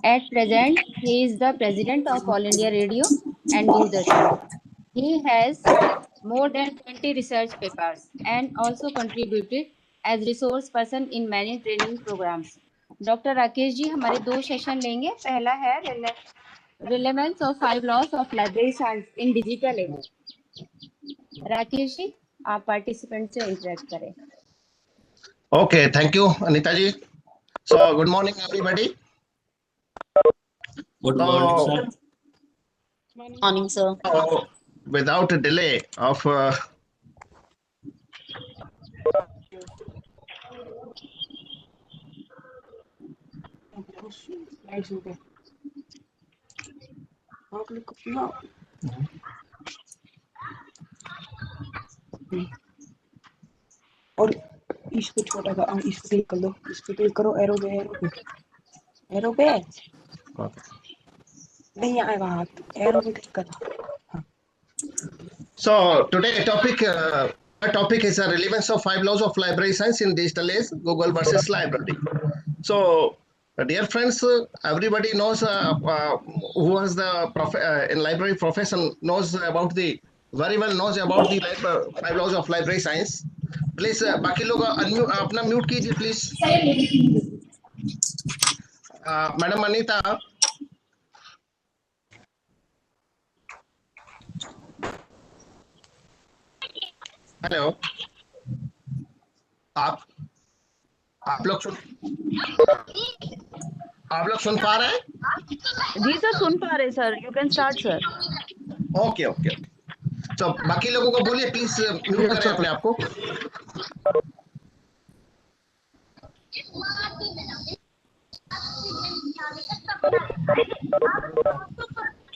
At present, he is the president of All India Radio and Doordarshan. He has more than 20 research papers and also contributed as resource person in many training programs. Doctor Rakesh ji हमारे 2 session लेंगे. पहला है relevance of 5 laws of library science in digital age. Rakesh ji आप participant से interact करें. Okay, thank you, Anita ji. So, good morning, everybody. Good morning, sir. Morning, sir. Without a delay of और इसको छोटा का इसको क्लिक कर दो, इसको क्लिक करो, एरो पे नहीं आएगा हाथ, एरो पे क्लिक करो. So today topic is a relevance of 5 laws of library science in digital age, Google versus library. So dear friends, everybody knows who was the in library profession knows about the very well knows about the 5 laws of library science. Please बाकी लोग अपना mute कीजिए please. Madam Anita. Hello. आप लोग सुन पा रहे हैं? जी sir सुन पा रहे sir. You can start sir. Okay okay. तो बाकी लोगों को बोलिए प्लीज म्यूट करें अपने आप को.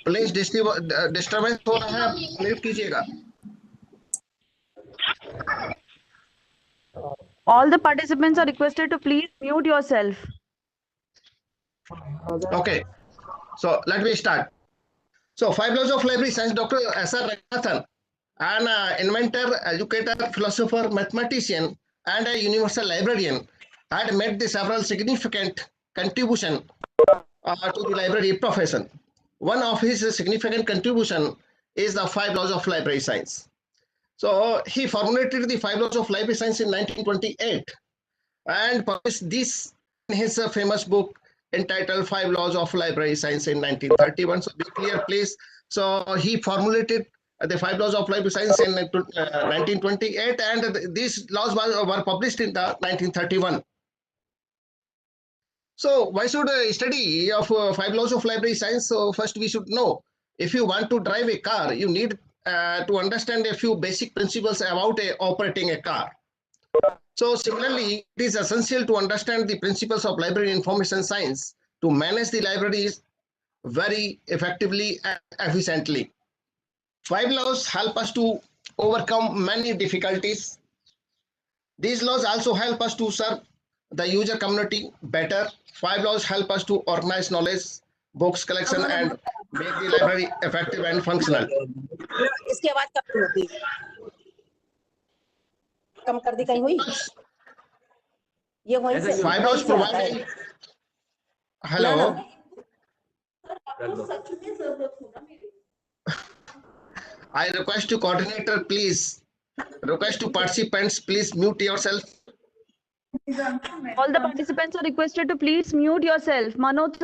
प्लीज डिस्टर्बेंस हो रहा है, म्यूट कीजिएगा. All the participants are requested to please mute yourself. Okay, so let me start. So 5 laws of library science. Dr. S.R. Ranganathan, an inventor, educator, philosopher, mathematician, and a universal librarian, had made the several significant contribution to the library profession. One of his significant contribution is the 5 laws of library science. So he formulated the 5 laws of library science in 1928 and published this in his famous book entitled 5 laws of library science in 1931. So be clear please. So he formulated the 5 laws of library science in 1928 and these laws were published in the 1931. So why should study of 5 laws of library science? So first we should know, if you want to drive a car, you need to understand a few basic principles about operating a car. So similarly, it is essential to understand the principles of library information science to manage the libraries very effectively and efficiently. 5 laws help us to overcome many difficulties. These laws also help us to serve the user community better. 5 laws help us to organize knowledge, books collection and make the library effective and functional. इसके बाद कब होगी? कम कर दी कहीं हुई? ये वहीं से 5 laws provide. Hello. I request to coordinator please. Request to participants please mute yourself. All the participants are requested to please mute yourself. Manoj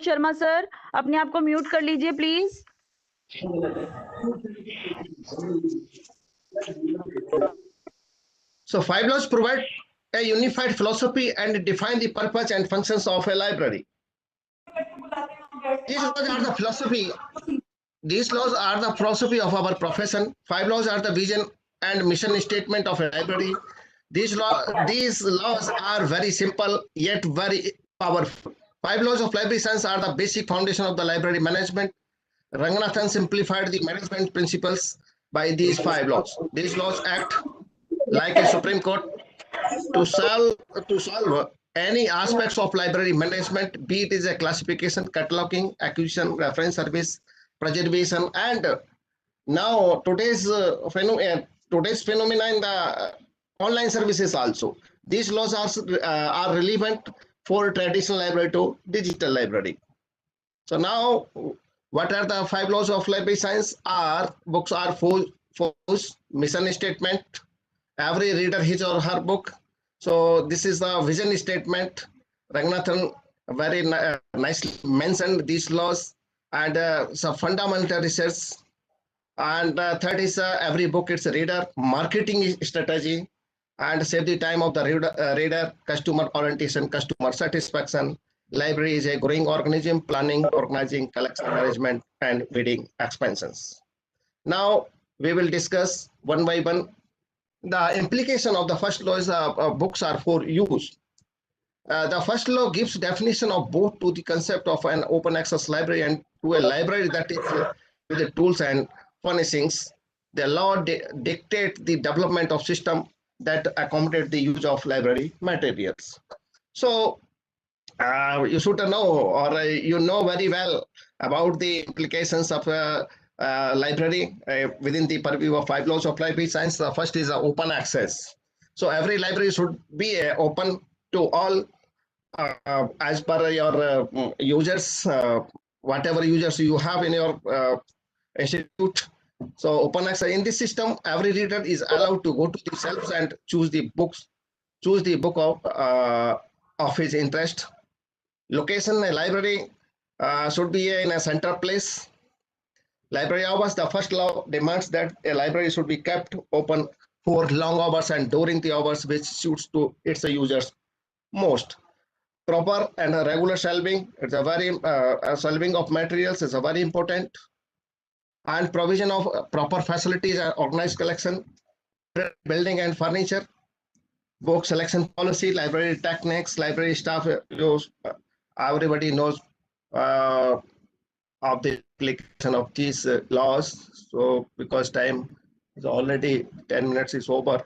Sharma sir, अपने आप को mute कर लीजिए please. So 5 laws provide a unified philosophy and define the purpose and functions of a library. These laws are the philosophy. These laws are the philosophy of our profession. 5 laws are the vision and mission statement of a library. These laws are very simple yet very powerful. 5 laws of library science are the basic foundation of the library management. Ranganathan simplified the management principles by these 5 laws. These laws act like a Supreme Court to solve any aspects of library management, be it is a classification, cataloging, acquisition, reference service, preservation, and now today's phenomena in the online services also. These laws are relevant for traditional library to digital library. So now, what are the 5 laws of library science? Books are force, mission statement, every reader his or her book. So this is the vision statement. Raghunathan very nicely mentioned these laws, and some fundamental research. And third is every book it's a reader, marketing strategy, and save the time of the reader, customer orientation, customer satisfaction. Library is a growing organism, planning, organizing, collection management, and bidding expansions. Now we will discuss one by one. The implication of the first law is books are for use. The first law gives definition of both to the concept of an open access library and to a library that is with the tools and furnishings. The law dictate the development of system that accommodate the use of library materials. So you should know, or you know very well about the implications of library within the purview of 5 laws of library science. The first is open access. So every library should be open to all as per your users, whatever users you have in your institute. So open access in this system, every reader is allowed to go to the shelves and choose the book of his interest. Location, a library should be in a central place. Library hours, the first law demands that a library should be kept open for long hours and during the hours which suits to its users most. Proper and regular shelving, it's a very shelving of materials is a very important, and provision of proper facilities and organized collection, building and furniture, book selection policy, library techniques, library staff. Everybody knows of the application of these laws. So because time is already 10 minutes is over,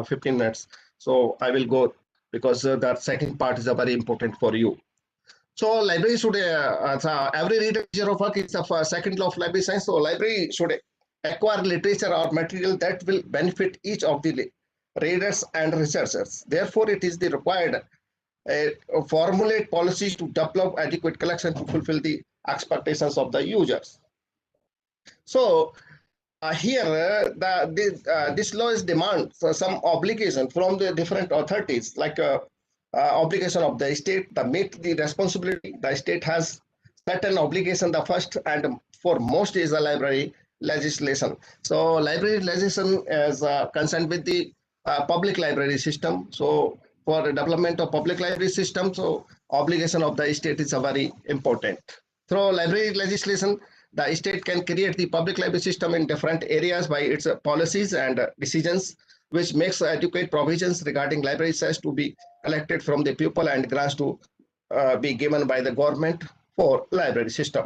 15 minutes. So I will go because that second part is very important for you. So library should, every reader of work is the second law of library science. So library should acquire literature or material that will benefit each of the readers and researchers. Therefore, it is the required formulate policies to develop adequate collection to fulfill the expectations of the users. So here this law is demand for some obligation from the different authorities, like obligation of the state to meet the responsibility. The state has certain obligation. The first and foremost is the library legislation. So library legislation is concerned with the public library system. So for the development of public library system, so obligation of the state is very important. Through library legislation, the state can create the public library system in different areas by its policies and decisions, which makes adequate provisions regarding library access to be collected from the people and grants to be given by the government for library system.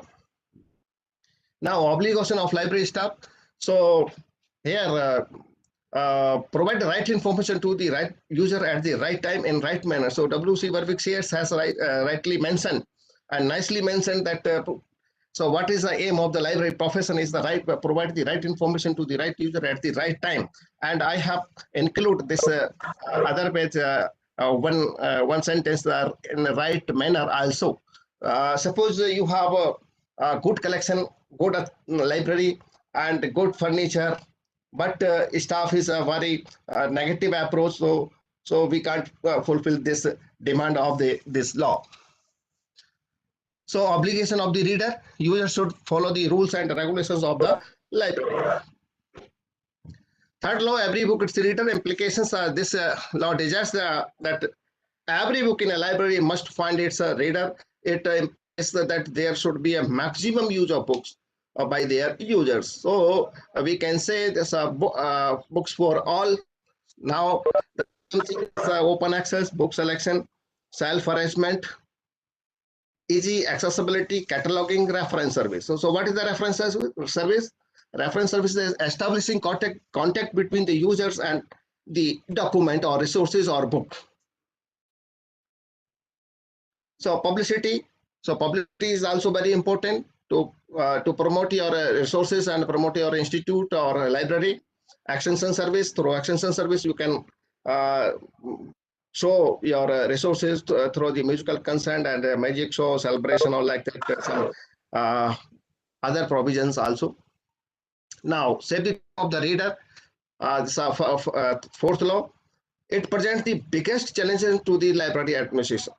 Now, obligation of library staff. So here, provide the right information to the right user at the right time in right manner. So W.C. Warwick Sears has rightly mentioned and nicely mentioned that so what is the aim of the library profession is the right provide the right information to the right user at the right time. And I have include this other page one sentence in the right manner also. Suppose you have a good collection, good library and good furniture, but staff is a very negative approach, so we can't fulfill this demand of this law. So obligation of the reader, user should follow the rules and regulations of the library. Third law, every book its reader. Implications are this law desires that every book in a library must find its reader. It implies that there should be a maximum use of books by their users. So we can say this books for all. Now open access, book selection, self-arrangement, easy accessibility, cataloging, reference service. So what is the reference service? Reference service is establishing contact between the users and the document or resources or book. So publicity. So publicity is also very important to promote your resources and promote your institute or library. Actions and service. Through actions and service, you can show your resources through the musical consent and magic show celebration or like that, some other provisions also. Now, safety of the reader, fourth law, it presents the biggest challenges to the library administrator.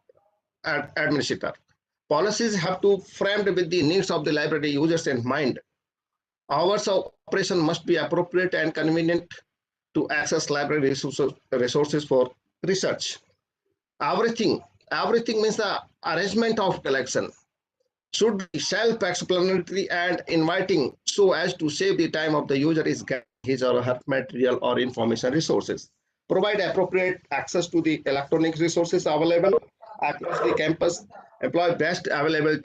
Policies have to framed with the needs of the library users in mind. Hours of operation must be appropriate and convenient to access library resources for research. Everything, everything means the arrangement of collection should be self-explanatory and inviting so as to save the time of the user is getting his or her material or information resources. Provide appropriate access to the electronic resources available across the campus. Employ best available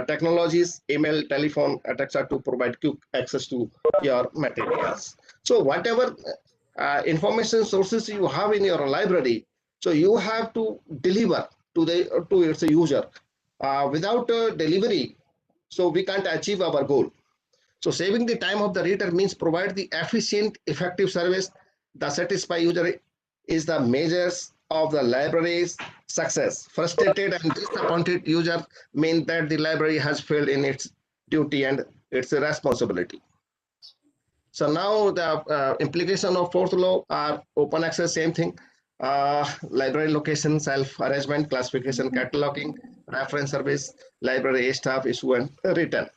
technologies, email, telephone, etc. to provide quick access to your materials. So whatever information sources you have in your library, so you have to deliver to its user. Without delivery, so we can't achieve our goal. So saving the time of the reader means provide the efficient, effective service. The satisfied user is the measures of the library's success. Frustrated and disappointed user mean that the library has failed in its duty and its responsibility. So now the implication of fourth law are open access, same thing. Library location, self-arrangement, classification, cataloging, reference service, library staff, issue and return.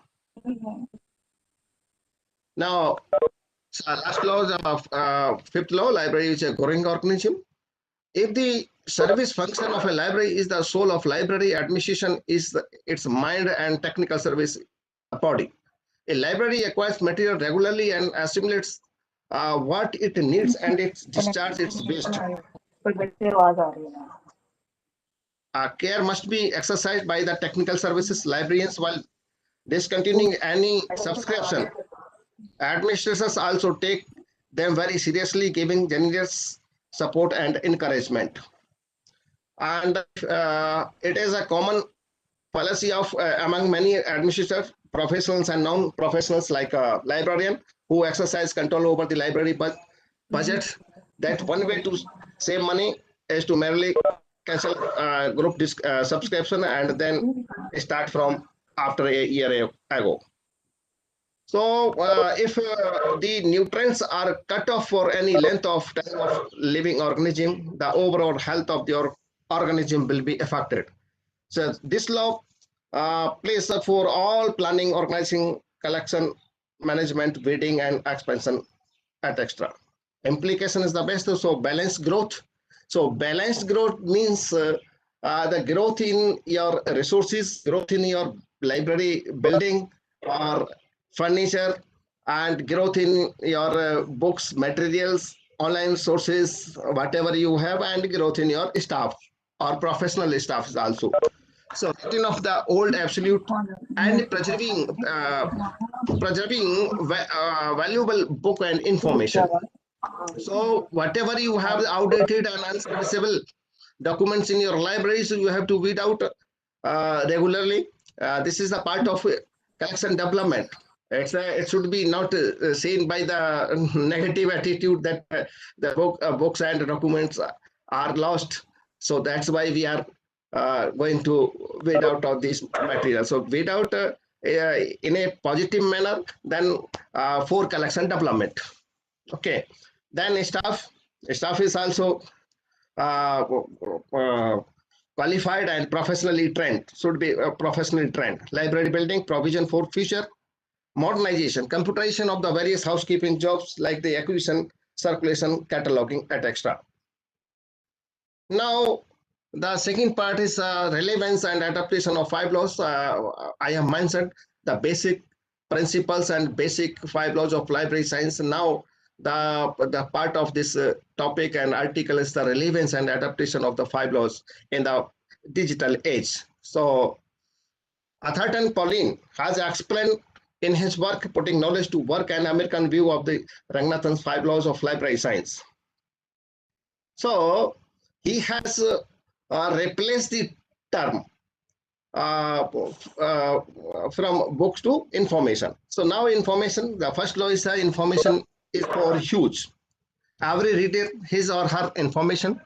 Now, last law of fifth law, library is a growing organism. If the service function of a library is the soul of library, administration is its mind and technical service body. A library acquires material regularly and assimilates what it needs and it discharges its waste. Care must be exercised by the technical services librarians while discontinuing any subscription. Administrators also take them very seriously, giving generous support and encouragement. And it is a common policy of among many administrators, professionals and non-professionals like a librarian who exercise control over the library budget, that one way to save money is to merely cancel group subscription and then start from after a year ago. So if the nutrients are cut off for any length of time of living organism, the overall health of your organism will be affected. So this law plays for all planning, organizing, collection, management, breeding, and expansion, etc. Implication is the best. So balanced growth. So balanced growth means the growth in your resources, growth in your library building or furniture, and growth in your books, materials, online sources, whatever you have, and growth in your staff or professional staff also. So getting of the old absolute and preserving valuable book and information. So whatever you have outdated and unserviceable documents in your library, so you have to weed out regularly. This is the part of collection development. It should be not seen by the negative attitude that the books and documents are lost. So that's why we are going to weed out of this material. So weed out in a positive manner, then for collection development. Okay. Then staff is also qualified and professionally trained, should be professionally trained. Library building, provision for future modernization, computerization of the various housekeeping jobs like the acquisition, circulation, cataloging, etc. Now, the second part is relevance and adaptation of 5 laws. I have mentioned the basic principles and basic 5 laws of library science. Now, the part of this topic and article is the relevance and adaptation of the 5 laws in the digital age. So, Atherton Pauline has explained in his work, Putting Knowledge to Work, an American view of the Ranganathan's 5 laws of library science. So, he has replaced the term from books to information. So now information, the first law is information is for huge. Every reader, his or her information,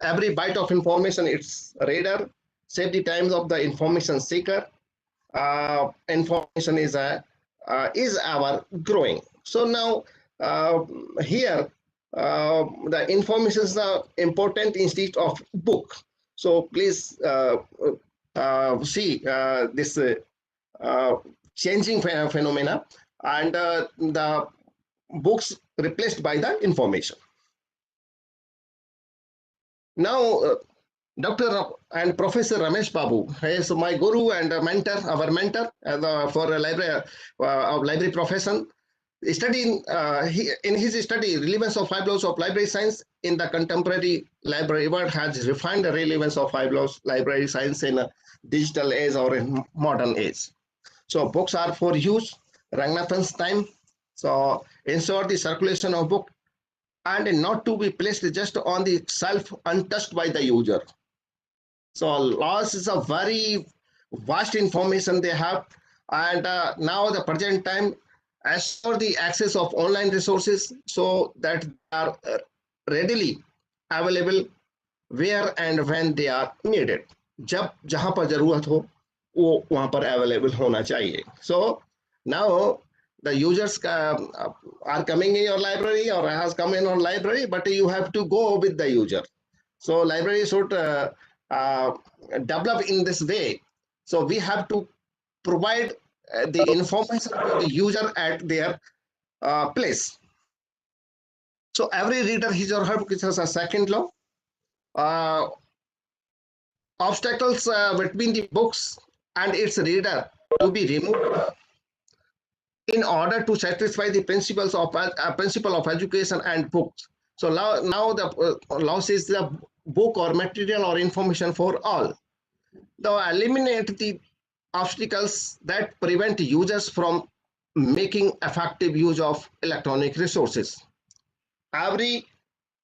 every byte of information its reader, save the times of the information seeker. Information is our growing. So now here the information is the important instead of book. So please see this changing phenomena, and the books replaced by the information. Now Dr. and Professor Ramesh Babu is my guru and mentor, our mentor for a library profession. In his study, relevance of 5 laws of library science in the contemporary library world has refined the relevance of 5 laws library science in a digital age or in modern age. So books are for use, Ranganathan's time. So ensure the circulation of book and not to be placed just on the shelf untouched by the user. So laws is a very vast information they have, and now the present time assure the access of online resources so that they are readily available where and when they are needed. जब जहां पर जरूरत हो वो वहां पर available होना चाहिए. So now the users are coming in your library or has come in your library, but you have to go with the user. So library should develop in this way. So we have to provide the information to the user at their place. So every reader, his or her book has a second law. Obstacles between the books and its reader to be removed in order to satisfy the principle of education and books. So now the law says the book or material or information for all. Now eliminate the obstacles that prevent users from making effective use of electronic resources. Every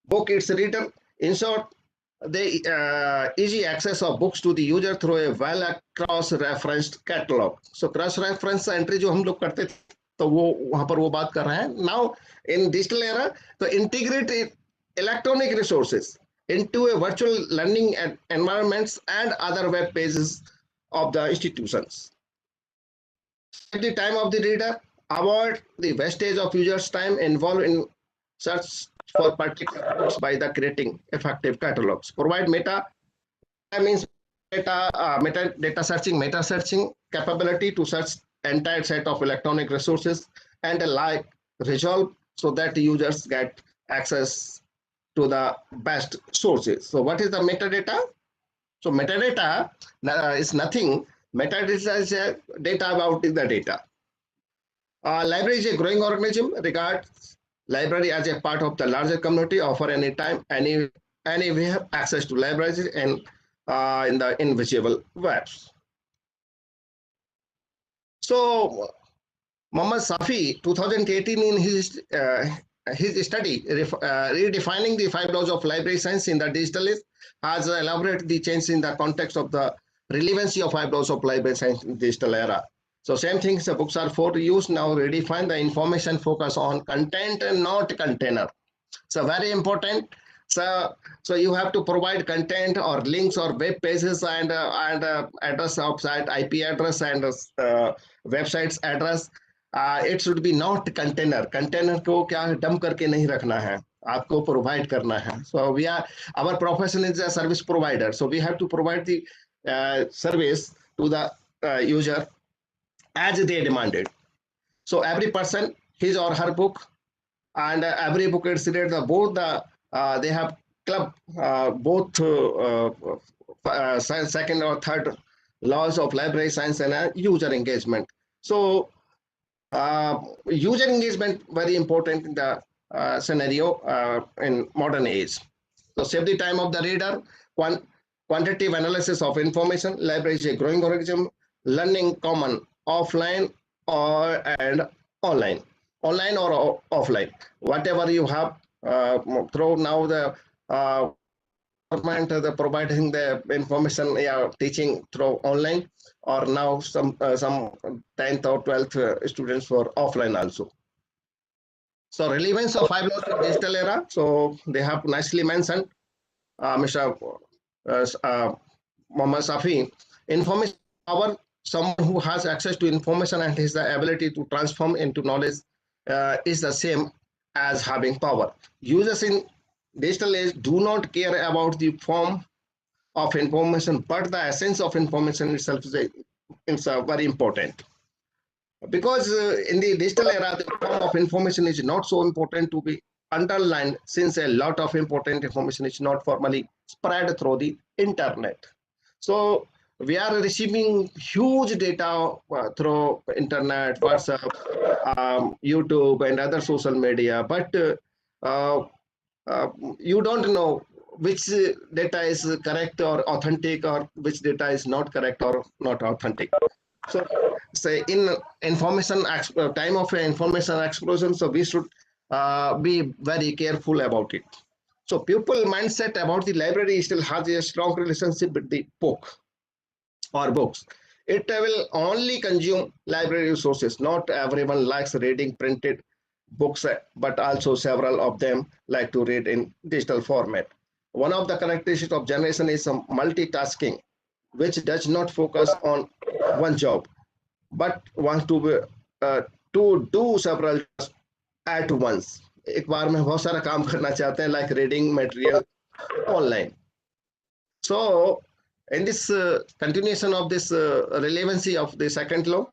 book its reader, in short, the easy access of books to the user through a well cross-referenced catalog. So cross-reference entry जो हम लोग करते थे तो वो वहां पर वो बात कर रहे हैं. Now in digital era, to integrate electronic resources into a virtual learning environments and other web pages of the institutions. At the time of the reader, avoid the wastage of users' time involved in search for particular books by the creating effective catalogs. Provide meta, that means meta searching capability to search entire set of electronic resources and like resolve so that users get access to the best sources. So what is the metadata? So metadata is nothing. Metadata is data about the data. Library is a growing organism. Regards library as a part of the larger community. Offer anytime, anywhere access to libraries and in the invisible webs. So Muhammad Safi, 2018, in his study redefining the 5 laws of library science in the digital age, has elaborated the change in the context of the relevancy of 5 laws of library science in digital era. So same things, the books are for use. Now redefine the information focus on content and not container. So very important. So you have to provide content or links or web pages and address of site, IP address and websites address. It should be not container. Container को क्या dump करके नहीं रखना है, आपको provide करना है. So our profession is a service provider. So we have to provide the service to the user as they demanded. So every person, his or her book, and every book is read both the they have club both second or third laws of library science and user engagement. So user engagement very important in the scenario in modern age. So save the time of the reader. Quantitative analysis of information. Library is a growing organism. Learning common offline and online or offline, whatever you have through now the government providing the information teaching through online, or now some 10th or 12th students for offline also. So relevance of 5 laws in digital era, so they have nicely mentioned. Mr. Muhammad Safi, information power, someone who has access to information and has the ability to transform into knowledge is the same as having power. Users in digital age do not care about the form of information, but the essence of information itself is very important. Because in the digital era, the form of information is not so important to be underlined, since a lot of important information is not formally spread through the internet. So we are receiving huge data through internet, WhatsApp, YouTube, and other social media, but uh, uh, you don't know which data is correct or authentic, or which data is not correct or not authentic. So say in information time of information explosion, so we should be very careful about it. So people mindset about the library still has a strong relationship with the book or books. It will only consume library resources. Not everyone likes reading printed books, but also several of them like to read in digital format. One of the characteristics of generation is multitasking, which does not focus on one job, but wants to do several tasks at once. एक बार में बहुत सारा काम करना चाहते हैं, like reading material online. So in this continuation of this relevancy of the second law,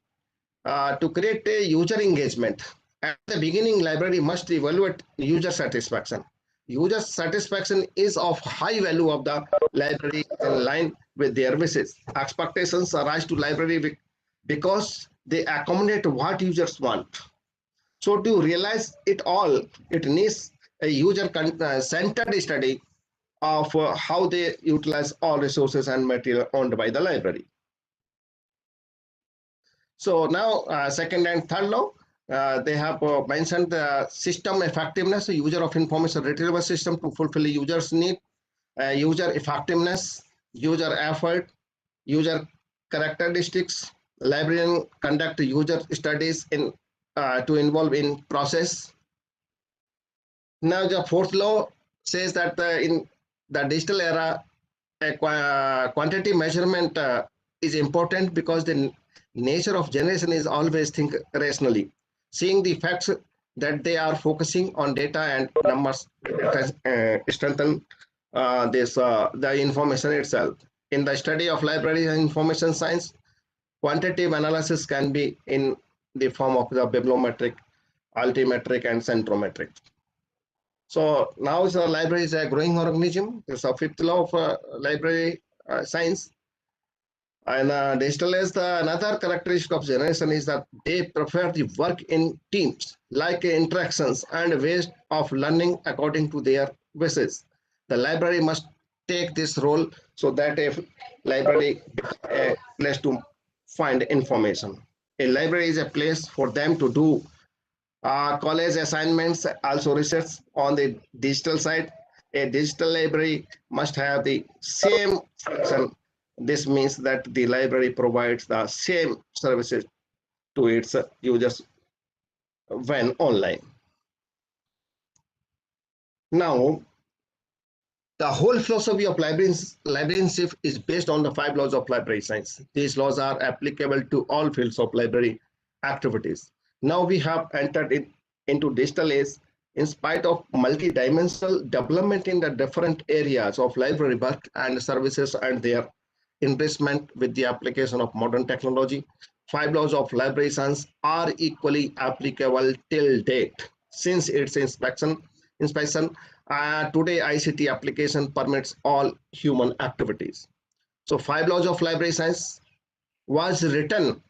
to create a user engagement, at the beginning library must evaluate user satisfaction. User satisfaction is of high value of the library in line with their wishes. Expectations arise to library because they accommodate what users want. So to realize it all, it needs a user centered study of how they utilize all resources and material owned by the library. So now second and third law, they have mentioned the system effectiveness, user of information retrieval system to fulfill the user's need, user effectiveness, user effort, user characteristics. Librarian conduct user studies in to involve in process. Now the fourth law says that in the digital era, a quantity measurement is important because the nature of generation is always think rationally, seeing the facts that they are focusing on data and numbers strengthen the information itself. In the study of library and information science, quantitative analysis can be in the form of the bibliometric, altimetric, and centrometric. So now the library is a growing organism. It's a fifth law of library science. And digital is the another characteristic of generation is that they prefer the work in teams, like interactions and ways of learning according to their wishes. The library must take this role so that a library becomes a place to find information. A library is a place for them to do college assignments, also research on the digital side. A digital library must have the same function. This means that the library provides the same services to its users when online. Now, the whole philosophy of librarianship is based on the 5 laws of library science. These laws are applicable to all fields of library activities. Now we have entered into digital age. In spite of multi-dimensional development in the different areas of library work and services and their enrichment with the application of modern technology, 5 laws of library science are equally applicable till date. Since its inspection, today ICT application permits all human activities. So 5 laws of library science was written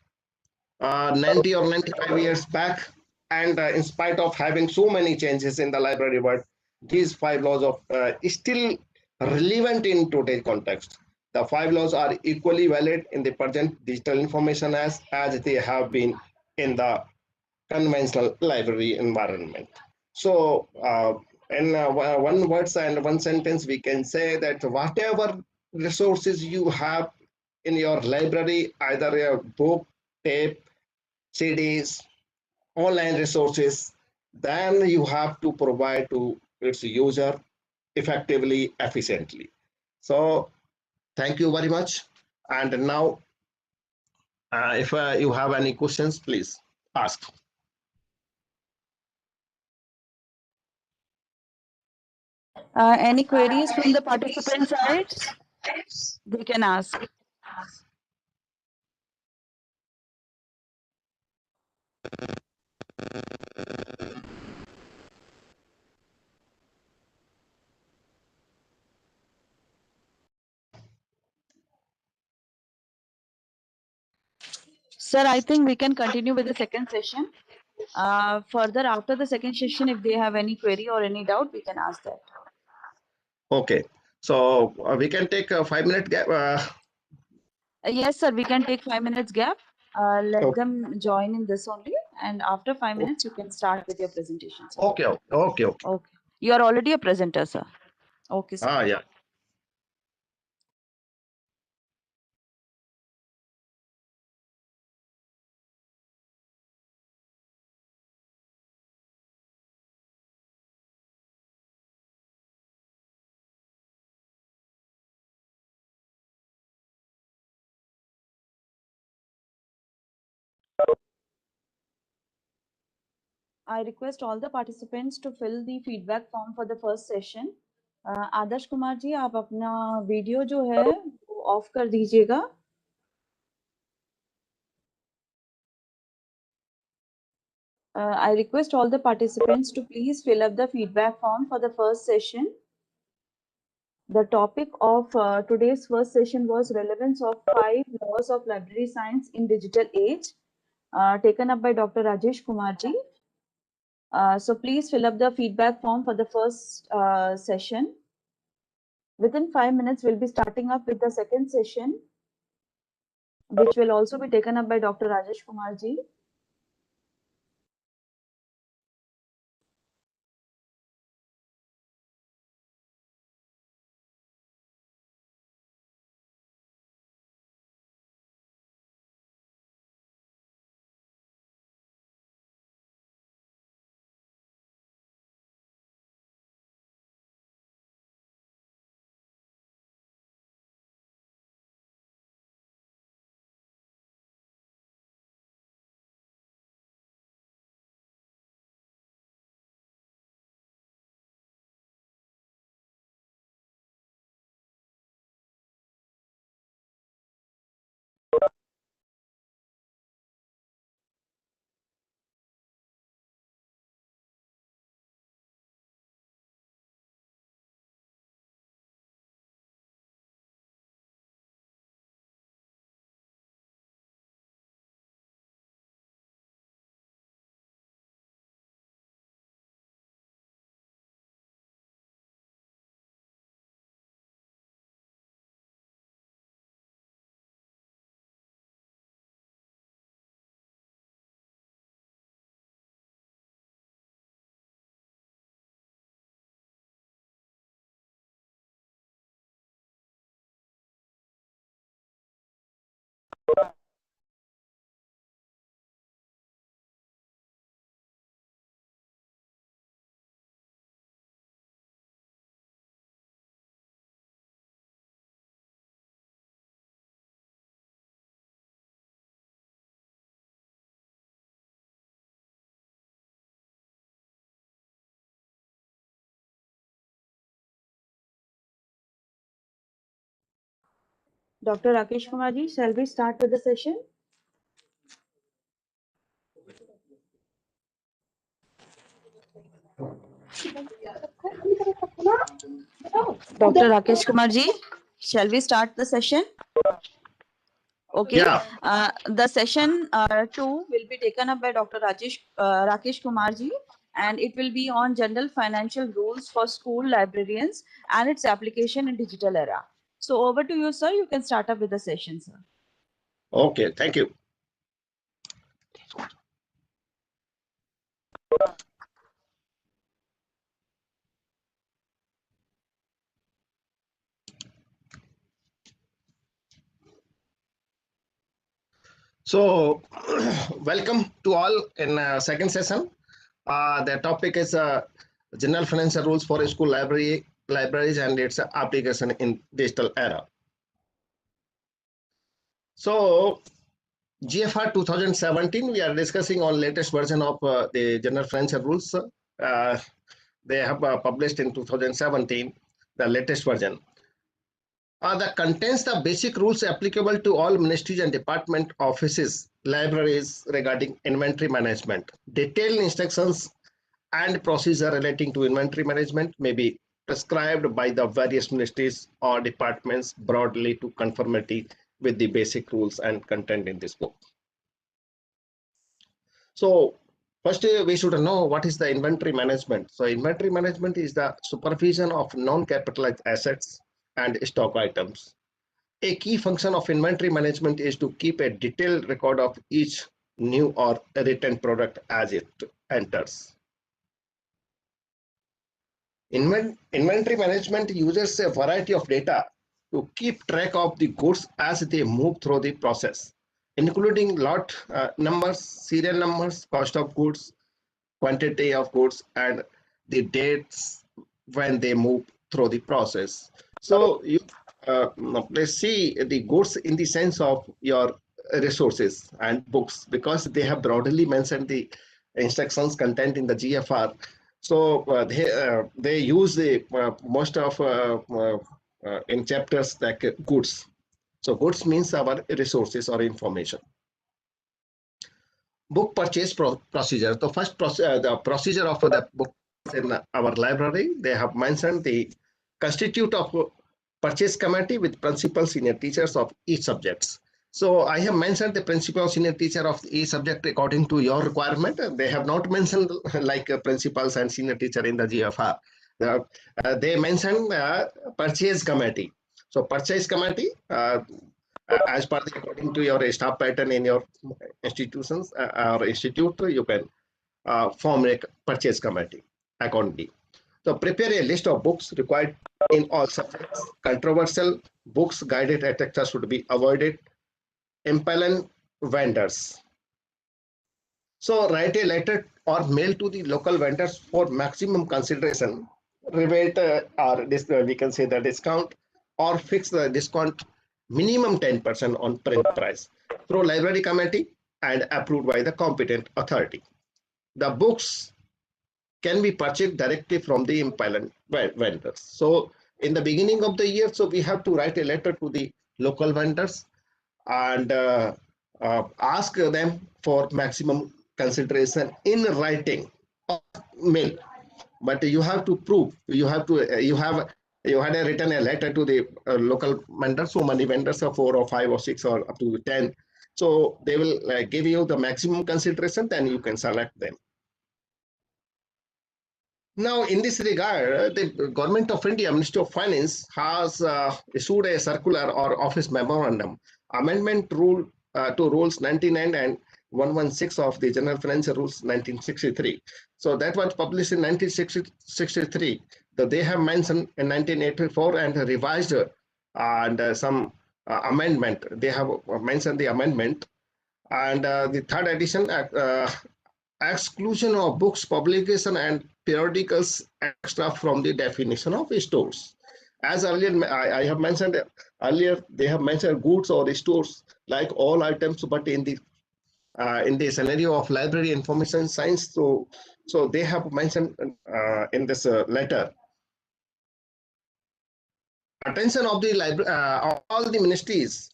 90 or 95 years back, and in spite of having so many changes in the library world, these 5 laws of is still relevant in today's context. The 5 laws are equally valid in the present digital information as they have been in the conventional library environment. So in one words and one sentence, we can say that whatever resources you have in your library, either a book, tape, CDs, online resources, then you have to provide to its user effectively, efficiently. So thank you very much. And now, if you have any questions, please ask. Any queries from the participant side? They can ask. Sir, I think we can continue with the second session. Further, after the second session, if they have any query or any doubt, we can ask that. Okay, so we can take a 5-minute gap. Yes, sir, we can take 5 minutes gap. Let Okay. them join in this only. And after 5 minutes, you can start with your presentation, sir. Okay, okay. Okay. You are already a presenter, sir. Okay, sir. Yeah. I request all the participants to fill the feedback form for the first session. Adarsh Kumar ji, आप अपना video जो है वो of कर दीजिएगा. I request all the participants to please fill up the feedback form for the first session. The topic of today's first session was relevance of 5 laws of library science in digital age, taken up by Dr. Rajesh Kumarji. So please fill up the feedback form for the first session. Within 5 minutes, we'll be starting up with the second session, which will also be taken up by Dr. Rajesh Kumarji. Dr. Rakesh Kumarji, shall we start with the session? Dr. Rakesh Kumarji, shall we start the session? Okay. Yeah. The session 2 will be taken up by Dr. Rakesh Kumarji, and it will be on general financial rules for school librarians and its application in digital era. So over to you, sir. You can start up with the session, sir. Okay, thank you. So, welcome to all in second session. The topic is general financial rules for a school library libraries and its application in digital era. So GFR 2017, we are discussing on latest version of the general financial rules. They have published in 2017, the latest version. That contains the basic rules applicable to all ministries and department offices, libraries regarding inventory management. Detailed instructions and procedure relating to inventory management may be prescribed by the various ministries or departments broadly to conformity with the basic rules and content in this book. So first we should know what is the inventory management. So inventory management is the supervision of non-capitalized assets and stock items. A key function of inventory management is to keep a detailed record of each new or written product as it enters. Inventory management uses a variety of data to keep track of the goods as they move through the process, including lot numbers, serial numbers, cost of goods, quantity of goods, and the dates when they move through the process. So you let's see the goods in the sense of your resources and books, because they have broadly mentioned the instructions content in the GFR. So they use the most of in chapters like goods. So goods means our resources or information. Book purchase procedure. The first the procedure of the book in our library, they have mentioned the constitute of purchase committee with principal senior teachers of each subjects. So I have mentioned the principal senior teacher of each subject according to your requirement. They have not mentioned like principals and senior teacher in the GFR. They mentioned purchase committee. So purchase committee, as per the according to your staff pattern in your institutions or institute, you can form a purchase committee accordingly. So prepare a list of books required in all subjects. Controversial books, guided, etc. should be avoided. Impelling vendors. So write a letter or mail to the local vendors for maximum consideration, rebate or we can say the discount, or fix the discount minimum 10% on print price through library committee and approved by the competent authority. The books can be purchased directly from the impelling vendors. So in the beginning of the year, so we have to write a letter to the local vendors and ask them for maximum consideration in writing or mail. But you have to prove, you had written a letter to the local vendors. So many vendors are 4 or 5 or 6 or up to 10. So they will give you the maximum consideration, then you can select them. Now, in this regard, the Government of India, Ministry of Finance, has issued a circular or office memorandum amendment rule to rules 99 and 116 of the General Financial Rules 1963. So that was published in 1963. That they have mentioned in 1984 and revised and some amendment. They have mentioned the amendment, and the third edition. Exclusion of books, publication, and periodicals extra from the definition of stores. As earlier, I have mentioned earlier, they have mentioned goods or stores like all items, but in the scenario of library information science, so they have mentioned in this letter. Attention of the library, all the ministries,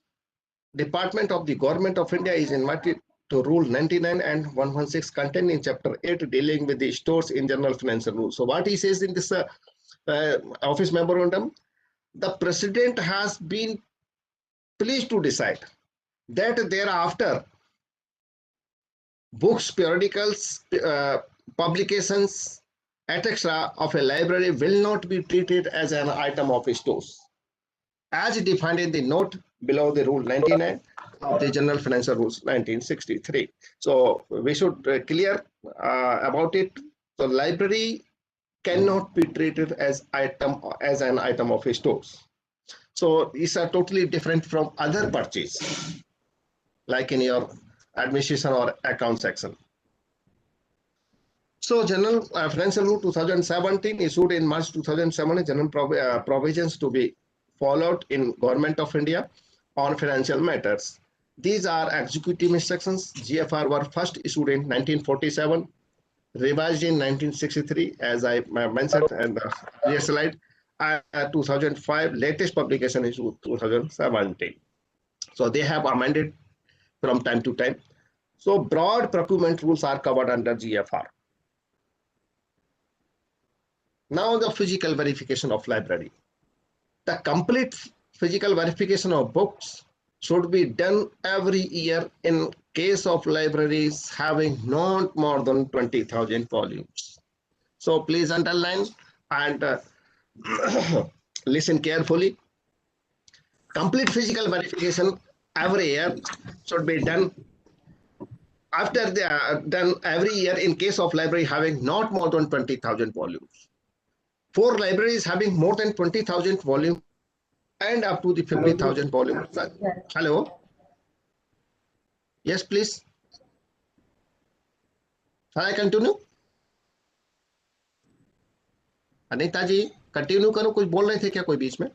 Department of the Government of India is invited to Rule 99 and 116 contained in Chapter 8 dealing with the stores in General Financial Rules. So what he says in this office memorandum, the President has been pleased to decide that thereafter books, periodicals, publications, etc. of a library will not be treated as an item of stores, as defined in the note below the Rule 99 of the General Financial Rules 1963. So we should clear about it. So library cannot be treated as an item of stores. So these are totally different from other purchase, like in your administration or account section. So General Financial Rule 2017 issued in March 2007, general provisions to be followed in Government of India on financial matters. These are executive instructions. GFR were first issued in 1947, revised in 1963, as I mentioned in the previous slide, and 2005, latest publication is 2017. So they have amended from time to time. So broad procurement rules are covered under GFR. Now the physical verification of library. The complete physical verification of books should be done every year in case of libraries having not more than 20,000 volumes. So please underline and listen carefully. Complete physical verification every year should be done done every year in case of library having not more than 20,000 volumes. For libraries having more than 20,000 volumes and up to the 50,000 volumes. Hello? Yes, please. Shall I continue? Anita ji continue करो, कुछ बोल रहे थे क्या कोई बीच में?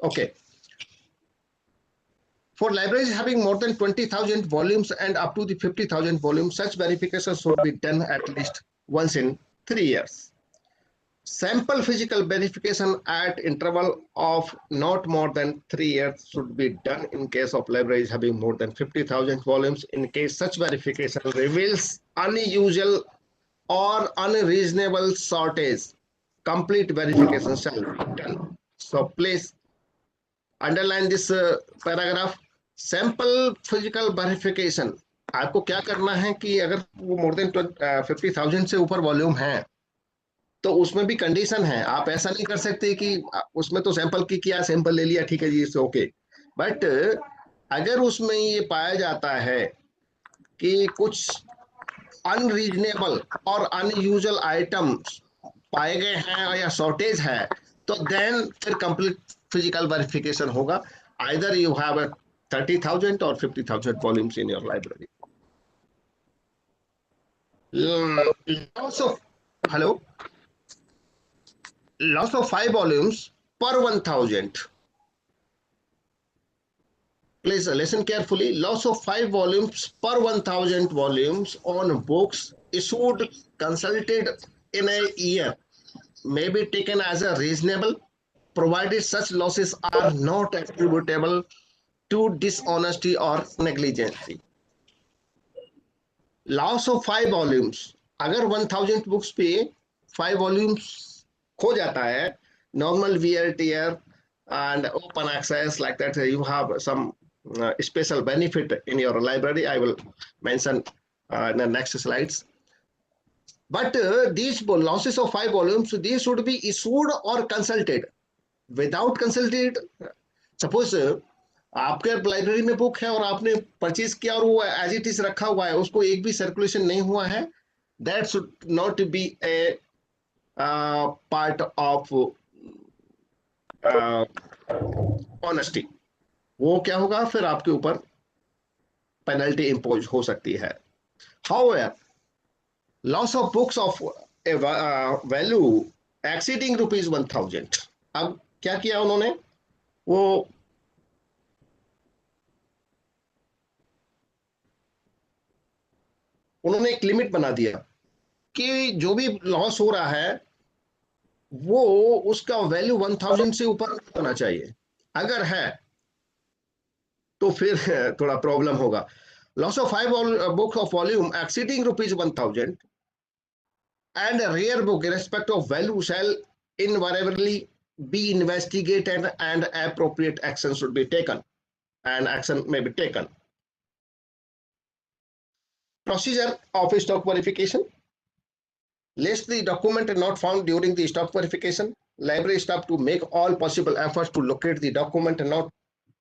Okay. For libraries having more than 20,000 volumes and up to the 50,000 volumes, such verification should be done at least once in 3 years. Sample physical verification at interval of not more than 3 years should be done in case of libraries having more than 50,000 volumes. In case such verification reveals unusual or unreasonable shortage, complete verification shall be done. So please underline this paragraph. Sample physical verification. आपको क्या करना है कि अगर वो more than 50,000 से ऊपर volume है तो उसमें भी कंडीशन है. आप ऐसा नहीं कर सकते कि उसमें तो सैंपल की किया, सैंपल ले लिया, ठीक है जी, इट्स ओके. बट अगर उसमें ये पाया जाता है कि कुछ अनरीजनेबल और अनयूजुअल आइटम्स पाए गए हैं या शॉर्टेज है, तो देन फिर कंप्लीट फिजिकल वेरिफिकेशन होगा. Either you have 30,000 or 50,000 volumes in your library. Also, hello. Loss of 5 volumes per 1,000. Please listen carefully. Loss of 5 volumes per 1,000 volumes on books issued consulted in a year may be taken as a reasonable, provided such losses are not attributable to dishonesty or negligence. Loss of 5 volumes. अगर 1,000 books पे 5 volumes खो जाता है, normal wear tear and open access like that, you have some special benefit in your library. I will mention in the next slides. But these losses of 5 volumes, these should be issued or consulted. Without consulted, suppose आपके library में book है और आपने purchase किया और वो as it is रखा हुआ है, उसको एक भी सर्कुलेशन नहीं हुआ है, that should not be A part of honesty. वो क्या होगा, फिर आपके ऊपर पेनल्टी इंपोज हो सकती है. However, loss of books of value exceeding ₹1,000. अब क्या किया उन्होंने, वो उन्होंने एक लिमिट बना दिया कि जो भी लॉस हो रहा है वो उसका वैल्यू 1,000 से ऊपर होना चाहिए. अगर है तो फिर थोड़ा प्रॉब्लम होगा. Loss of 5 books of volume exceeding ₹1,000 and a rare book in respect of value shall invariably be investigated and appropriate action should be taken, and action may be taken. Procedure of stock verification. List the document not found during the stock verification. Library staff to make all possible efforts to locate the document not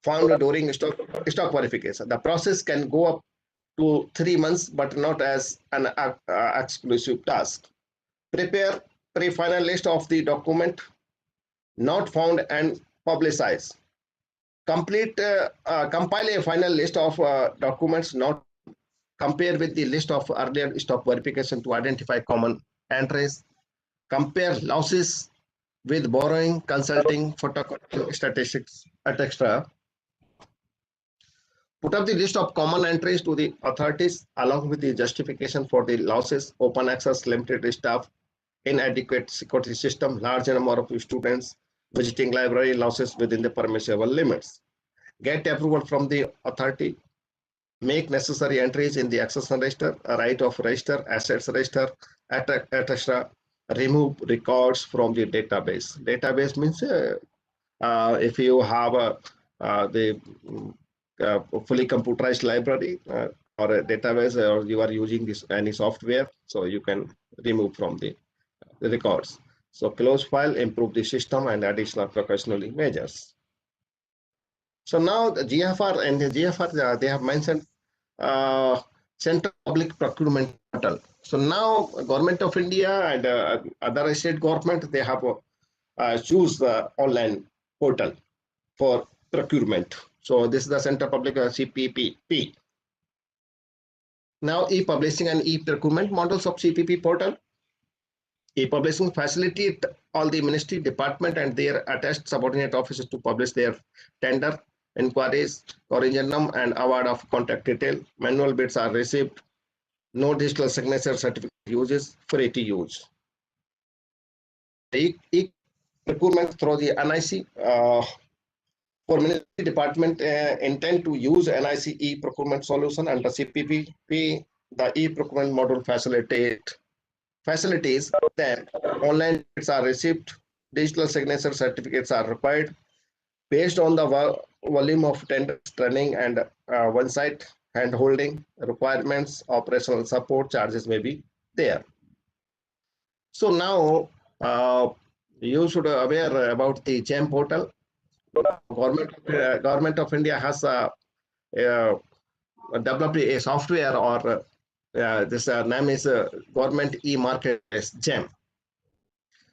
found during stock verification. The process can go up to 3 months, but not as an exclusive task. Prepare pre-final list of the document not found and publicize. Compile a final list of documents not. compare with the list of earlier stop verification to identify common entries, compare losses with borrowing, consulting, photocopying, statistics, etc. Put up the list of common entries to the authorities along with the justification for the losses, open access, limited staff, inadequate security system, large number of students visiting library, losses within the permissible limits. Get approval from the authority, make necessary entries in the accession register, right of register, assets register, etc. Remove records from the database. Database means if you have the fully computerized library or a database, or you are using this any software, so you can remove from the records. So close file, improve the system, and additional precautionary measures. So now the GFR and the GFR, they have mentioned Central Public Procurement Portal. So now Government of India and other state government, they have choose the online portal for procurement. So this is the Central Public CPP. Now e-publishing and e-procurement models of CPP portal. E-publishing facilitate all the ministry, department, and their attached subordinate offices to publish their tender, inquiries, corrigendum, and award of contact detail. Manual bids are received. No digital signature certificate uses, free to use. E-procurement through the NIC. For ministry department intend to use NIC e-procurement solution under CPP, the e-procurement module facilities that online bids are received, digital signature certificates are required based on the volume of tenders running and one-site hand-holding requirements. Operational support charges may be there. So now you should be aware about the GEM portal. Government of India has developed a software, or this name is Government e-market GEM.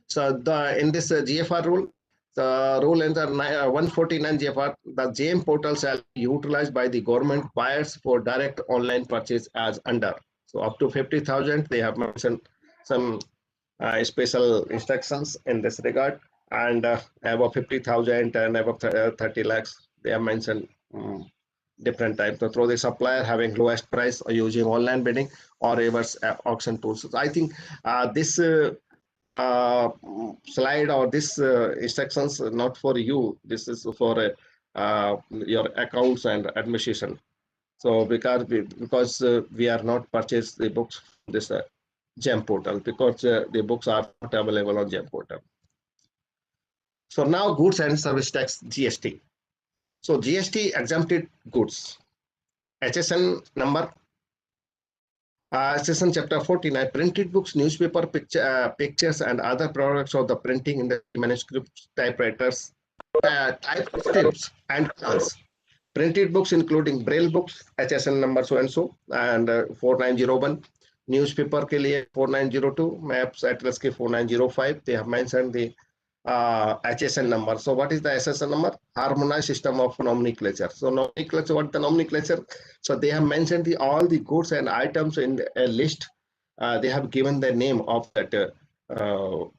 So in this GFR rule, the rule in the 149 GFR, the GEM portal shall be utilized by the government buyers for direct online purchase as under. So up to 50,000, they have mentioned some special instructions in this regard, and above 50,000 and above 30 lakhs, they have mentioned different types. So through the supplier having lowest price or using online bidding or reverse auction tools. So I think this slide or this instructions not for you. This is for your accounts and administration. So because we are not purchased the books from this GEM portal, because the books are not available on GEM portal. So now goods and service tax, GST. So GST exempted goods. HSN number. Session chapter 49, printed books, newspaper, pictures, and other products of the printing in the manuscripts, typewriters, typescripts, and plans. Printed books including braille books, HSN number so and so, and 4901. Newspaper के लिए 4902, maps atlas के 4905. They have mentioned the HSN number. So what is the HSN number? Harmonized system of nomenclature. So nomenclature, what the nomenclature? So they have mentioned all the goods and items in a list. They have given the name of that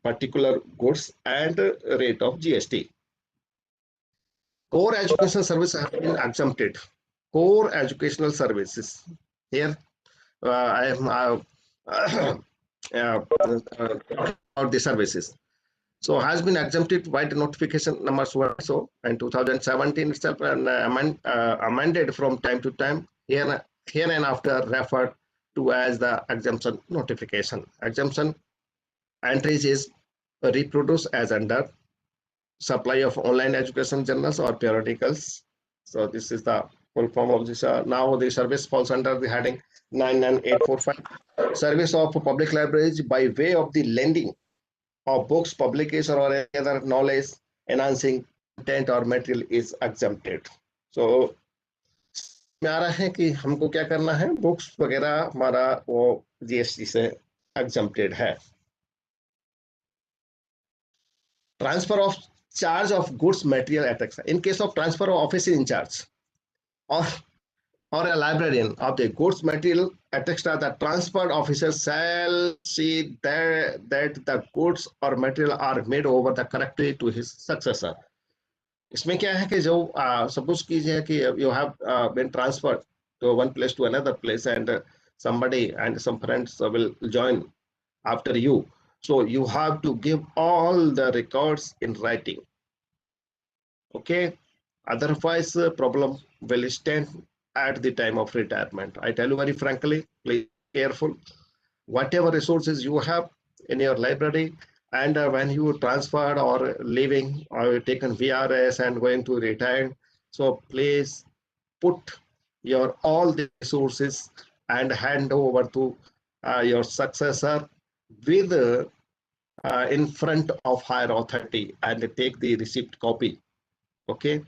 particular goods and rate of GST. Core educational services have been exempted. Core educational services. Here I am about the services. So has been exempted by the notification number so in 2017 itself, and amended from time to time, here and after referred to as the exemption notification. Exemption entries is reproduced as under supply of online education journals or periodicals. So this is the full form of this. Now the service falls under the heading 99845. Service of public libraries by way of the lending of books, publication, or any other knowledge enhancing content or material is exempted. So में आ रहा है कि हमको क्या करना है, books वगैरह हमारा वो जीएसटी से exempted है. Transfer of charge of goods, material, etc. In case of transfer of office in charge or or a librarian of the goods, material, etc., the transferred officer shall see that the goods or material are made over the correctly to his successor. इसमें क्या है कि जो suppose कीजिए कि you have been transferred to one place to another place, and somebody and some friends will join after you, so you have to give all the records in writing. Okay, otherwise problem will stand at the time of retirement. I tell you very frankly, please be careful. Whatever resources you have in your library, and when you transferred or leaving or taken VRS and going to retire, so please put your all the resources and hand over to your successor with in front of higher authority, and take the receipt copy. Okay,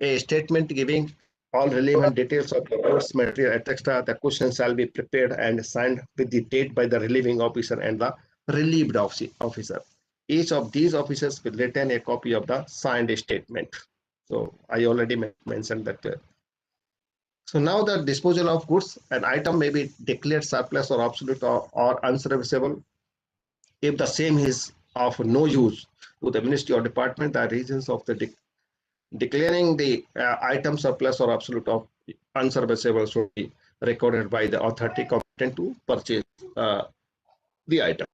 a statement giving all relevant details of the course material, etc. The question shall be prepared and signed with the date by the relieving officer and the relieved officer. Each of these officers will retain a copy of the signed statement. So I already mentioned that. So now the disposal of goods, an item may be declared surplus or obsolete or unserviceable if the same is of no use to the ministry or department. The reasons of the declaring the item surplus or obsolete or unserviceable should be recorded by the authority competent to purchase the item.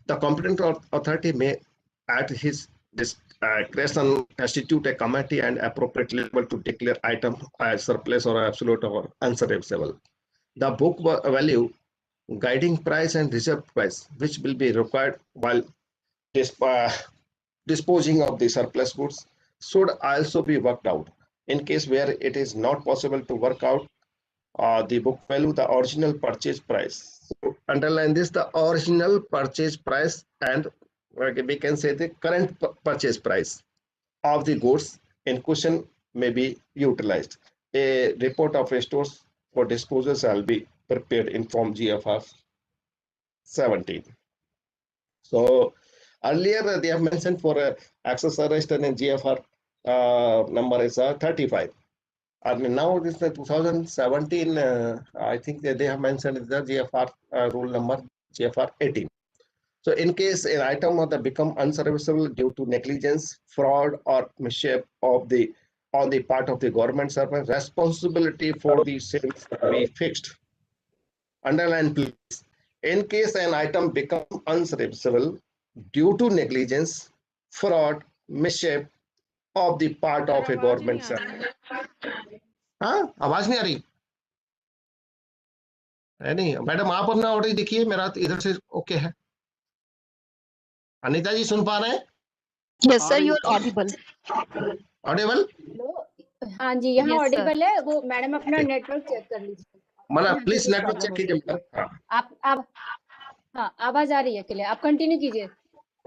The competent authority may, at his discretion, constitute a committee and appropriate level to declare item as surplus or absolute or unserviceable. The book value, guiding price, and reserve price, which will be required while disposing of the surplus goods, should also be worked out. In case where it is not possible to work out the book value, the original purchase price. So underline this: the original purchase price, and we can say the current purchase price of the goods in question may be utilized. A report of stores for disposal shall be prepared in Form GFR 17. So earlier they have mentioned for access arrest and GFR number is 35. And now it is the 2017, I think that they have mentioned the GFR rule number GFR 18. So in case an item or the become unserviceable due to negligence, fraud, or mischief of the on the part of the government servant, responsibility for the same should be fixed. Underline please. In case an item become unserviceable due to negligence, fraud, mischief of the part of a government servant. हाँ, आवाज नहीं आ रही है? नहीं madam, आप अपना audio देखिए, मेरा इधर से ओके है। अनीता जी सुन पा रहे हैं? Yes, sir, you are audible. Audible? हाँ जी, यहाँ Yes, sir. ऑडिबल है। वो मैडम अपना नेटवर्क चेक कर लीजिए। मतलब प्लीज नेटवर्क चेक कीजिए। आप हाँ, आवाज आ रही है क्लियर, आप कंटिन्यू कीजिए।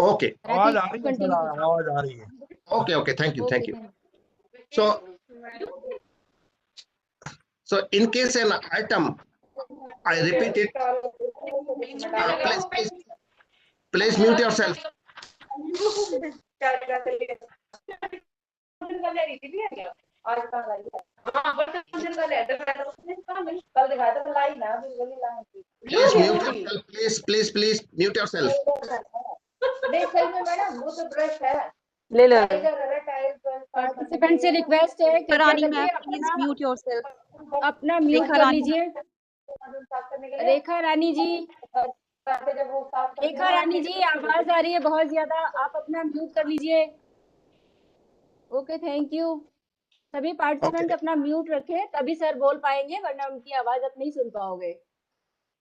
ओके, आवाज आ रही है सर, आवाज आ रही है। Okay okay, thank you thank you. So in case an item, I repeat it, please mute yourself. Please mute yourself, please mute yourself. ले लो। पार्टिसिपेंट से रिक्वेस्ट है कि Rani ma'am, please mute yourself. अपना mute रेखा कर रानी। लीजिए। रेखा रानी जी, रेखा रानी जी आवाज आ रही है बहुत ज्यादा, आप अपना म्यूट कर लीजिए। Okay, thank you. सभी पार्टिसिपेंट अपना म्यूट रखें, तभी सर बोल पाएंगे, वरना उनकी आवाज आप नहीं सुन पाओगे।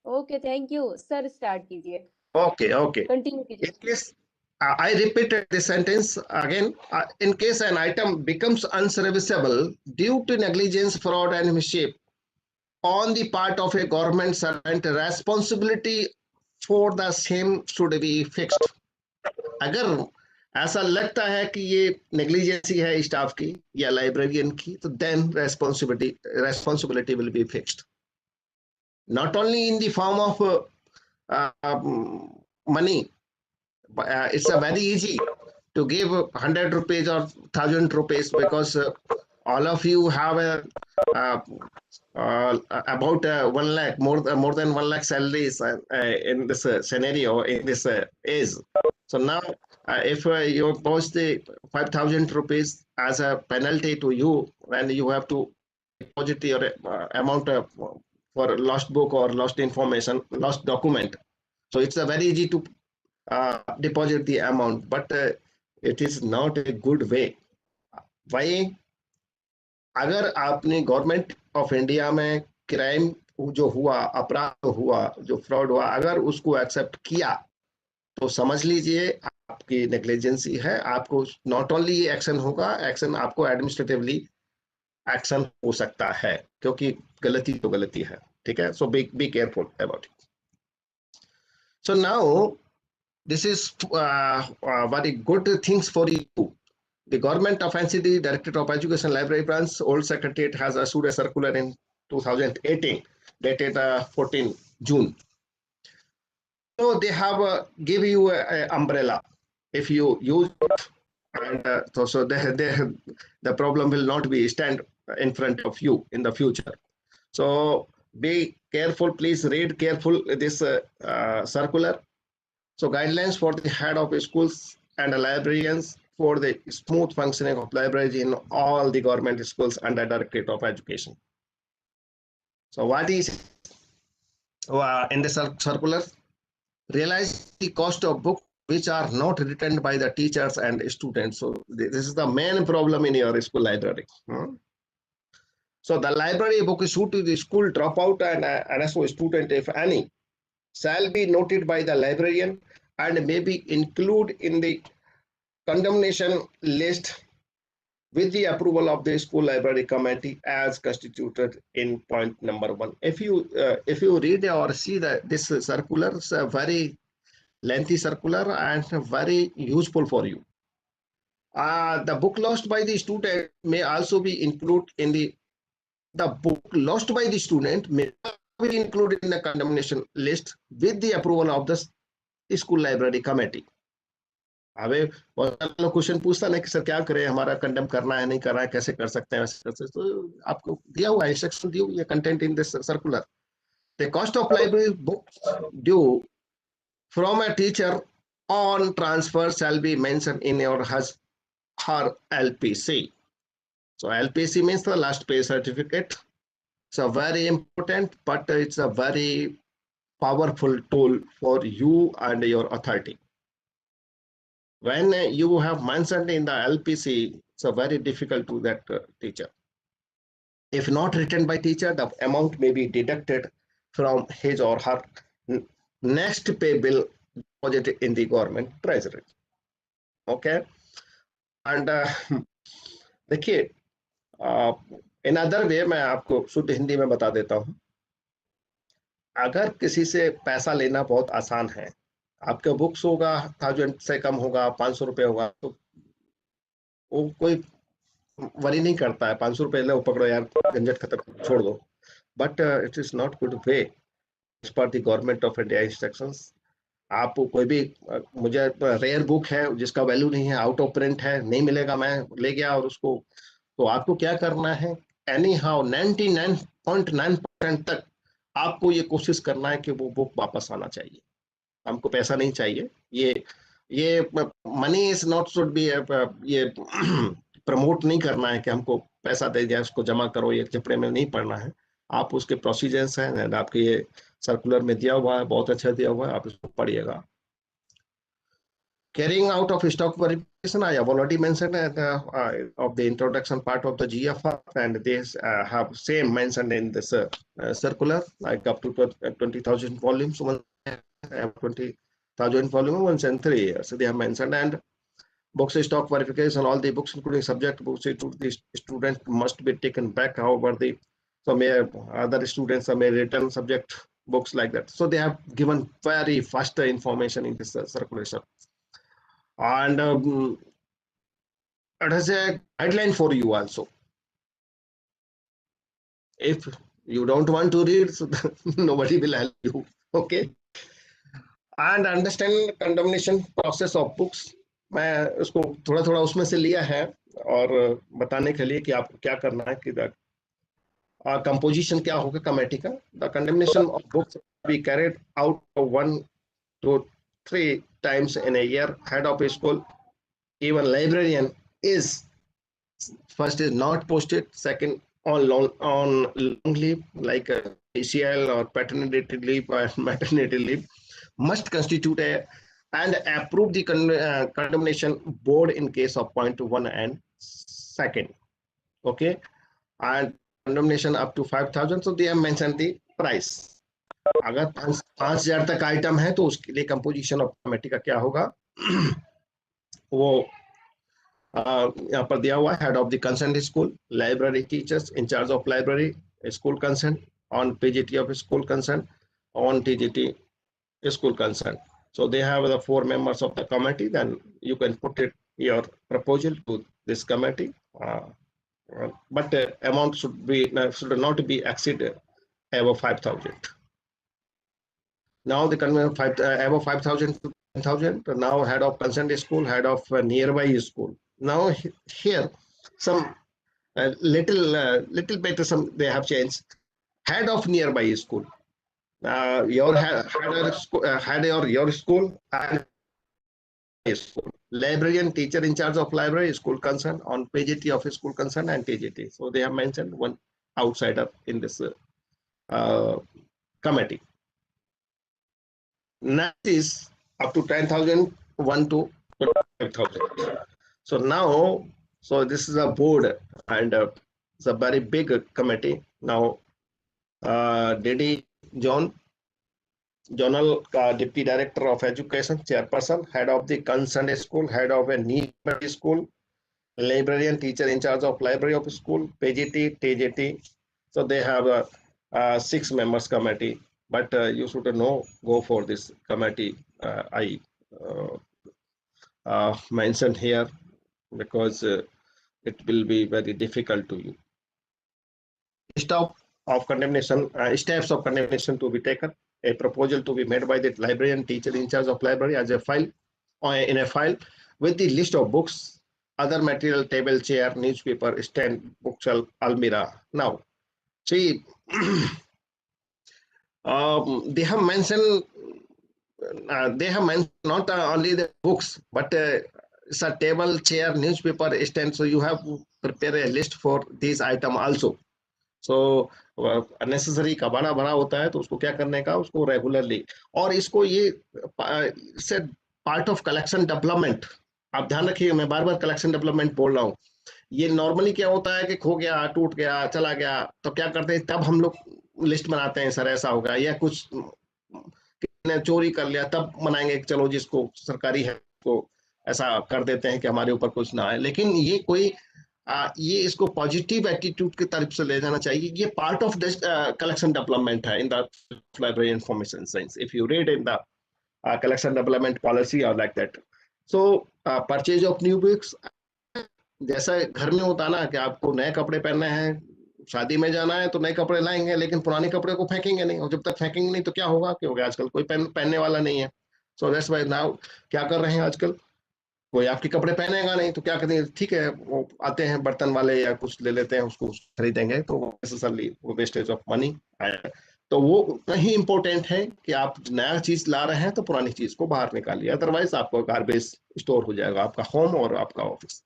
Okay, thank you. Sir start कीजिए। Okay. कंटिन्यू कीजिए। In case I repeated this sentence again. In case an item becomes unserviceable due to negligence, fraud, and mischief on the part of a government servant, responsibility for the same should be fixed. अगर ऐसा लगता है कि ये negligence है staff की या librarian की, तो then responsibility will be fixed. Not only in the form of money. It's a very easy to give 100 rupees or 1000 rupees because all of you have a about 1 lakh, more than 1 lakh salaries in this scenario, in this age. So now, if you post the 5,000 rupees as a penalty to you, then you have to deposit your amount for lost book or lost information, lost document. So it's a very easy to deposit the amount, but it is not a good way. Why? अगर आपने government of India में crime जो हुआ, अपराध हुआ, जो fraud हुआ, अगर उसको एक्सेप्ट किया तो समझ लीजिए आपकी नेग्लिजेंसी है, आपको नॉट ओनली ये एक्शन होगा, एक्शन आपको एडमिनिस्ट्रेटिवली एक्शन हो सकता है, क्योंकि गलती तो गलती है, ठीक है. So be careful about it. So now this is very good things for you. The government of NCT, Directorate of Education Library Branch, Old Secretariat has issued a circular in 2018, dated 14 June. So they have give you an umbrella if you use it, and so the problem will not be stand in front of you in the future. So be careful, please read careful this circular. So guidelines for the head of schools and librarians for the smooth functioning of libraries in all the government schools under Directorate of Education. So what is in the circular? Realize the cost of books which are not written by the teachers and students. So this is the main problem in your school library. So the library book issued to the school dropout and NSO student, if any, shall be noted by the librarian and may be included in the condemnation list with the approval of the school library committee as constituted in point number 1. If you read or see that this circular is a very lengthy circular and very useful for you. The book lost by the student may also be included in the book lost by the student may be included in the condemnation list with the approval of the school library committee. अबे बहुत लोग question पूछता ना कि sir क्या करें, हमारा condemn करना है, नहीं करना है, कैसे कर सकते हैं, तो आपको दिया हुआ इंस्ट्रक्शन दी हुई है content in this circular. The cost of library books due from a teacher on transfer shall be mentioned in your her LPC. So LPC means the last pay certificate. It's a very important, but it's a very powerful tool for you and your authority. When you have mentioned in the LPC, it's a very difficult to that teacher. If not written by teacher, the amount may be deducted from his or her next pay bill deposited in the government treasury. Okay. And देखिए in other way मैं आपको शुद्ध हिंदी में बता देता हूं. अगर किसी से पैसा लेना बहुत आसान है, आपका बुक्स होगा 1000 से कम होगा, 500 रुपए होगा, तो वो कोई वरी नहीं करता है, 500 रुपए लो पकड़ो यार, झंझट खत्म, छोड़ दो. But it is not good way as per the government of India instructions. आप कोई भी मुझे रेयर बुक है जिसका वैल्यू नहीं है, आउट ऑफ प्रिंट है, नहीं मिलेगा, मैं ले गया और उसको, तो आपको क्या करना है, एनी हाउ 99.9% तक आपको ये कोशिश करना है कि वो बुक वापस आना चाहिए. हमको पैसा नहीं चाहिए. ये money is not should be, ये प्रमोट नहीं करना है कि हमको पैसा दे दिया उसको जमा करो, ये झपड़े में नहीं पड़ना है. आप उसके प्रोसीजर्स हैं, आपके ये सर्कुलर में दिया हुआ है, बहुत अच्छा दिया हुआ है, आप इसको पढ़िएगा. Carrying out of stock verification, I have already mentioned of the introduction part of the GFR, and they have same mentioned in this circular, like up to 20,000 volumes, 20,000 volume, 1 and 3 years. So they have mentioned, and books stock verification, all the books including subject books to the student must be taken back. However, other students may return subject books like that. So they have given very faster information in this circulation. And it has a guideline for you also. If you don't want to read, so nobody will help you. Okay. And understand condemnation process of books. मैं उसको थोड़ा थोड़ा उसमें से लिया है, और बताने के लिए कि आपको क्या करना है कि कंपोजिशन क्या होगा कमेटी का. The condemnation of books be carried out 1 to 3 times in a year. Head of a school, even librarian, is first is not posted, second on long leave like ACL or paternity leave or maternity leave, must constitute a and approve the condemnation board in case of point 1 and second. Okay, and condemnation up to 5,000. So they have mentioned the price. अगर 5,000 तक item है तो उसके लिए composition of committee का क्या होगा वो यहाँ पर दिया हुआ है. Head of the concern school, library teachers in charge of library, school concern on PGT of school concern, on TGT school concern. So they have the 4 members of the committee. Then you can put it your proposal to this committee, but amount should not be exceed above 5,000. Now the above 5,000 to 10,000. Now head of concerned school, head of nearby school. Now here some little better some they have changed. Head of nearby school. Your head your school and school. Librarian, teacher in charge of library, school concern on PGT of school concern and TGT. So they have mentioned one outsider in this committee. Next is up to 10,000, 1 to 5,000. So now, so this is a board and it's a very big committee. Now, DD John, Zonal Deputy Director of Education, Chairperson, Head of the concerned school, Head of a nearby school, Librarian, Teacher in charge of library of school, PGT, TGT. So they have a 6 members committee, but you should know go for this committee. I mentioned here because it will be very difficult to you. Of condemnation, steps of condemnation to be taken. A proposal to be made by the librarian, teacher in charge of library as a file or in a file with the list of books, other material, table, chair, newspaper, stand, bookshelf, almirah. Now, see, they have mentioned not only the books, but it's a table, chair, newspaper, stand. So you have to prepare a list for these item also. So unnecessary का बड़ा बड़ा होता है तो उसको क्या करने का उसको रेगुलरली और इसको ये से पार्ट ऑफ कलेक्शन डेवलपमेंट. आप ध्यान रखिए मैं बार बार कलेक्शन डेवलपमेंट बोल रहा हूँ. ये नॉर्मली क्या होता है कि खो गया, टूट गया, चला गया तो क्या करते हैं तब हम लोग लिस्ट बनाते हैं सर ऐसा होगा, या कुछ किसी ने चोरी कर लिया तब बनाएंगे चलो जिसको सरकारी है को ऐसा कर देते हैं कि हमारे ऊपर कुछ ना आए. लेकिन ये कोई ये इसको पॉजिटिव एटीट्यूड की तरफ से ले जाना चाहिए. ये part of this collection development है in the library information science. If you read in the collection development policy और like that. So purchase of new books, जैसा घर में होता ना कि आपको नए कपड़े पहनने हैं, शादी में जाना है तो नए कपड़े लाएंगे लेकिन पुराने कपड़े को फेंकेंगे नहीं, और जब तक फेंकेंगे नहीं तो क्या होगा, क्योंकि आजकल कोई पहनने वाला नहीं है. सो दैट्स व्हाई नाउ क्या कर रहे हैं आजकल कोई आपके कपड़े पहनेगा नहीं तो क्या कहते हैं ठीक है वो आते हैं बर्तन वाले या कुछ ले लेते हैं उसको खरीदेंगे तो नेसेसरली वो वेस्टेज ऑफ मनी आया. तो वो उतना ही इम्पोर्टेंट है कि आप नया चीज ला रहे हैं तो पुरानी चीज को बाहर निकालिए, अदरवाइज आपको गार्बेज स्टोर हो जाएगा आपका होम और आपका office.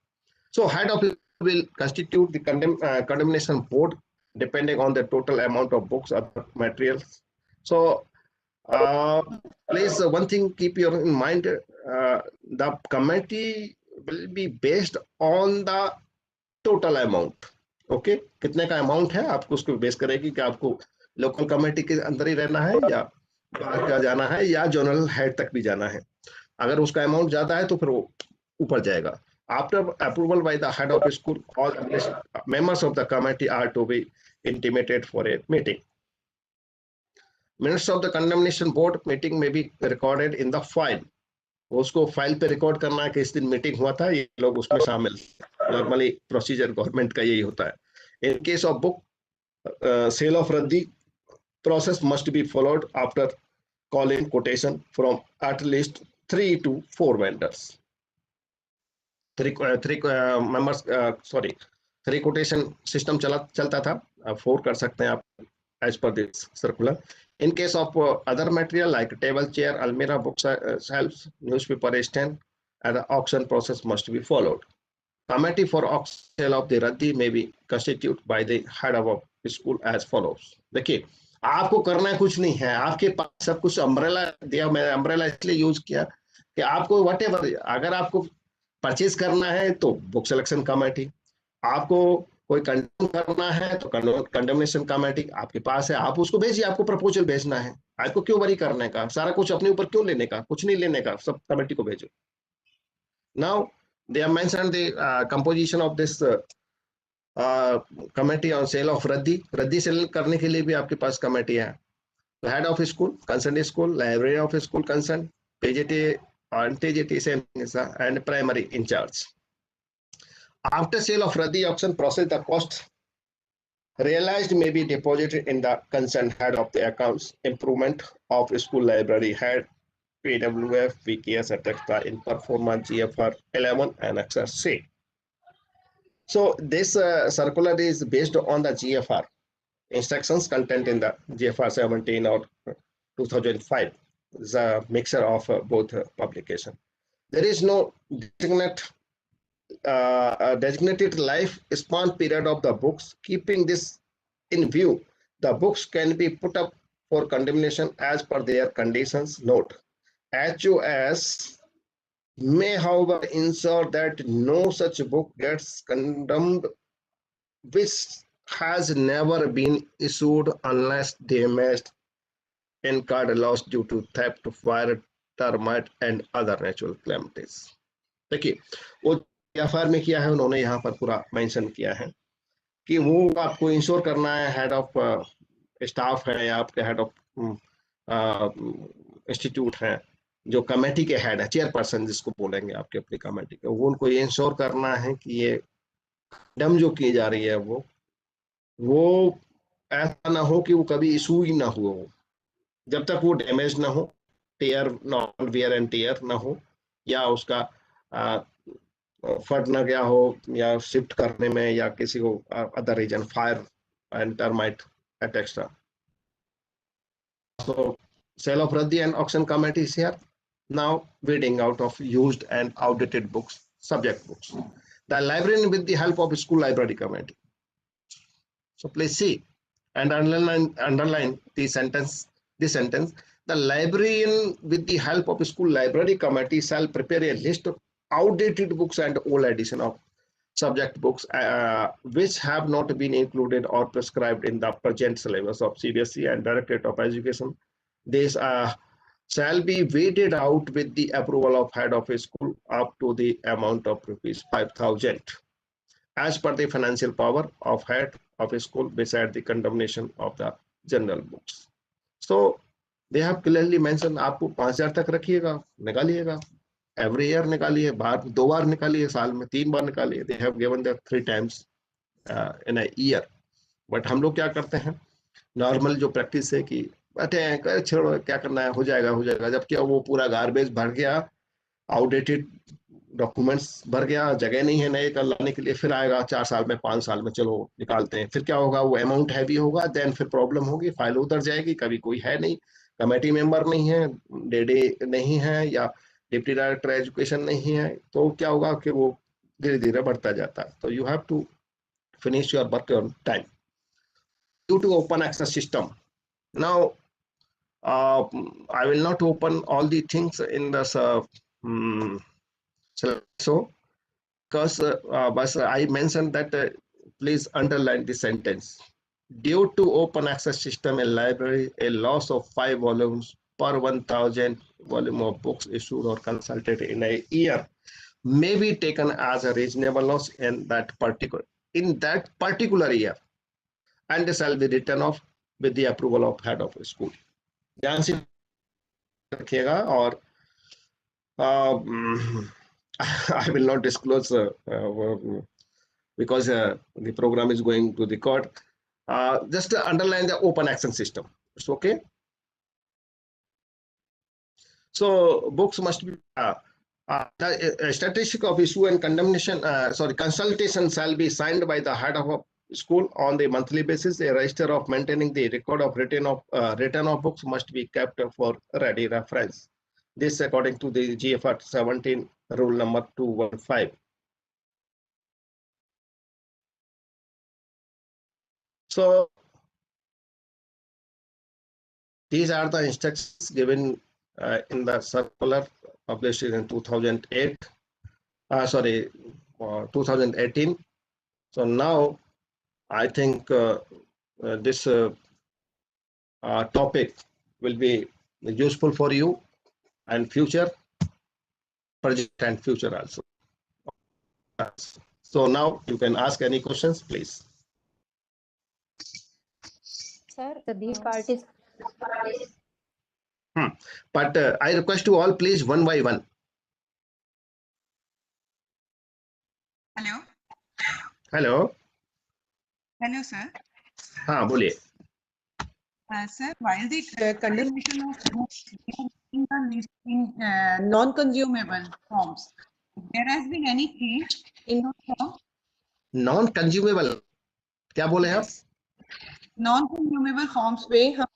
So head of will constitute the condemnation board depending on the total amount of books or materials. So please one thing keep your in mind, the committee will be based on the total amount. Okay, कितने का amount है आपको उसको base करेगी कि आपको local committee के अंदर ही रहना है या बाहर का जाना है या जोनल हेड तक भी जाना है. अगर उसका अमाउंट ज्यादा है तो फिर वो ऊपर जाएगा. After approval by the head of the school, all members of the committee are to be intimated for a meeting. Minutes of the condemnation board meeting may be recorded in the file. उसको file पे record करना है कि इस दिन meeting हुआ था, ये लोग उसमें शामिल. नॉर्मली प्रोसीजर गवर्नमेंट का यही होता है. In case of book sale of रद्दी, process must be followed after calling quotation from at least 3 to 4 vendors. Three members sorry 3 quotation system चलता था, 4 कर सकते हैं आप as per this circular. In case of other material like table, chair, almirah, books, shelves, newspaper stand, and the auction process must be followed. Committee for auction sale of the raddi may be constituted by the head of a school as follows. देखिए, आपको करना कुछ नहीं है, आपके पास सब कुछ umbrella दिया. मैं अम्ब्रेला इसलिए यूज किया कि आपको व्हाटएवर, अगर आपको परचेज करना है तो बुक सिलेक्शन कमेटी, आपको कोई कंडेम करना है तो कंडेमनेशन कमेटी आपके पास है, आप उसको भेजिए. आपको प्रपोजल भेजना है, आपको क्यों वरी करने का, सारा कुछ अपने ऊपर क्यों लेने का, कुछ नहीं लेने का, सब कमेटी को भेजो. Now they have mentioned the composition of this committee on sale of रद्दी सेल करने के लिए भी आपके पास कमेटी है. Head of school, concern school, librarian of school concern, PGT and TGT same and primary in charge. After sale of raddi auction process, the cost realized may be deposited in the concerned head of the accounts. Improvement of school library head, PWF, VKS, etc. in performance GFR 11 and Annexure C. So this circular is based on the GFR instructions content in the GFR 17 or 2005. It's a mixture of both publication. There is no designated life span period of the books. Keeping this in view, the books can be put up for condemnation as per their conditions. Note, HOS may however ensure that no such book gets condemned which has never been issued unless damaged, incurred loss due to theft, fire, termite and other natural calamities. देखिए, वो FR में किया है उन्होंने, यहाँ पर पूरा mention किया है कि वो आपको इंश्योर करना है, हेड ऑफ स्टाफ है या आपके हेड ऑफ इंस्टीट्यूट है, जो कमेटी के हेड है, चेयरपर्सन जिसको बोलेंगे आपके अपनी कमेटी के, वो उनको ये इंश्योर करना है कि ये डम जो की जा रही है वो ऐसा ना हो कि वो कभी इशू ही ना हो, जब तक वो डैमेज ना हो, टेयर नॉन वियर एंड टेयर ना हो, या उसका फट ना गया हो, या शिफ्ट करने में, या किसी को other reason fire and termite et cetera. So sale of raddi and auction committee is here. Now weeding out of used and outdated books, subject books. The librarian with the help of school library committee. So please see and underline the sentence. The librarian with the help of school library committee shall prepare a list of outdated books and old edition of subject books which have not been included or prescribed in the present syllabus of CBSE and Directorate of Education. These shall be weighed out with the approval of head of a school up to the amount of rupees 5,000 as per the financial power of head of a school beside the condemnation of the general books. So they have clearly mentioned आपको 5,000 तक रखिएगा, निकालिएगा, every year निकालिए, बार 2 बार निकालिए, साल में 3 बार निकालिए. They have given that 3 times in a year. But हम लोग क्या करते हैं, नॉर्मल जो प्रैक्टिस है कि बैठे हैं, छोड़ो क्या करना है, हो जाएगा, जबकि वो पूरा गार्बेज भर गया, आउटडेटेड डॉक्यूमेंट्स भर गया, जगह नहीं है नए लाने के लिए, फिर आएगा 4 साल में 5 साल में, चलो निकालते हैं, फिर क्या होगा, वो अमाउंट हैवी होगा, देन फिर प्रॉब्लम होगी, फाइल उधर जाएगी, कभी कोई है नहीं, कमेटी मेंबर नहीं है, डेडे नहीं है, या डिप्टी डायरेक्टर एजुकेशन नहीं है, तो क्या होगा कि वो धीरे धीरे बढ़ता जाता है. तो you have to finish your work on time due to open access system. Now I will not open all the things in this so because I mentioned that please underline the sentence. Due to open access system in library, a loss of 5 volumes per 1,000 volume of books issued or consulted in a year may be taken as a reasonable loss in that particular year, and shall be written off with the approval of head of a school. ध्यान से रखिएगा. और I will not disclose because the program is going to record. Just underline the open action system. It's okay. So books must be The statistic of issue and condemnation, consultation shall be signed by the head of a school on the monthly basis. A register of maintaining the record of written of books must be kept for ready reference. This according to the GFR 17 rule number 215. So these are the instructions given in the circular published in 2008. 2018. So now I think this topic will be useful for you and future, present and future also. So now you can ask any questions, please. Sir, these parties. But I request you all, please, one by one. Hello. Hello. Hello, sir. हाँ बोलिए. Sir, while the condemnation of books in non-consumable forms, there has been any change in those forms? Non-consumable क्या बोले आप? Non-consumable forms पे हम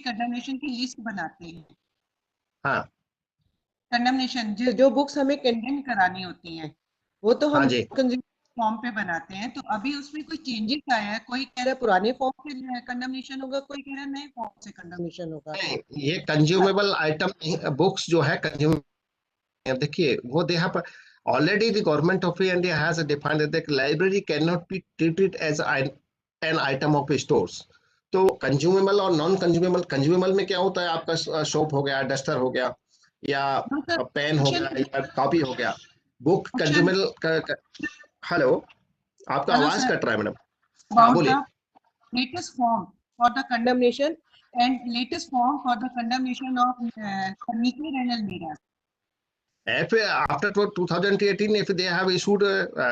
condemnation की list बनाते हैं. हाँ. Condemnation जो बुक्स हमें कंडेम करानी होती हैं, वो तो हम फॉर्म पे बनाते हैं. तो अभी उसमें कोई चेंजेस आया है? कोई कह रहा है पुराने फॉर्म से कंडमनेशन होगा, कोई कह रहा है नए फॉर्म से कंडमनेशन होगा. ये कंज्यूमेबल आइटम बुक्स जो है कंज्यूमेबल, देखिए वो they have already the government of India has defined that the library cannot be treated as an item of stores. तो कंज्यूमेबल और नॉन कंज्यूमेबल, कंज्यूमेबल में क्या होता है, आपका शॉप हो गया, डस्टर हो गया, या पेन हो गया, या कॉपी हो गया. Book consumable. हेलो, आपका आवाज कट रहा है मैडम. हाँ बोलिए. Latest form for the condemnation and latest form for the condemnation of furniture and almirah. If after 2018, if they have issued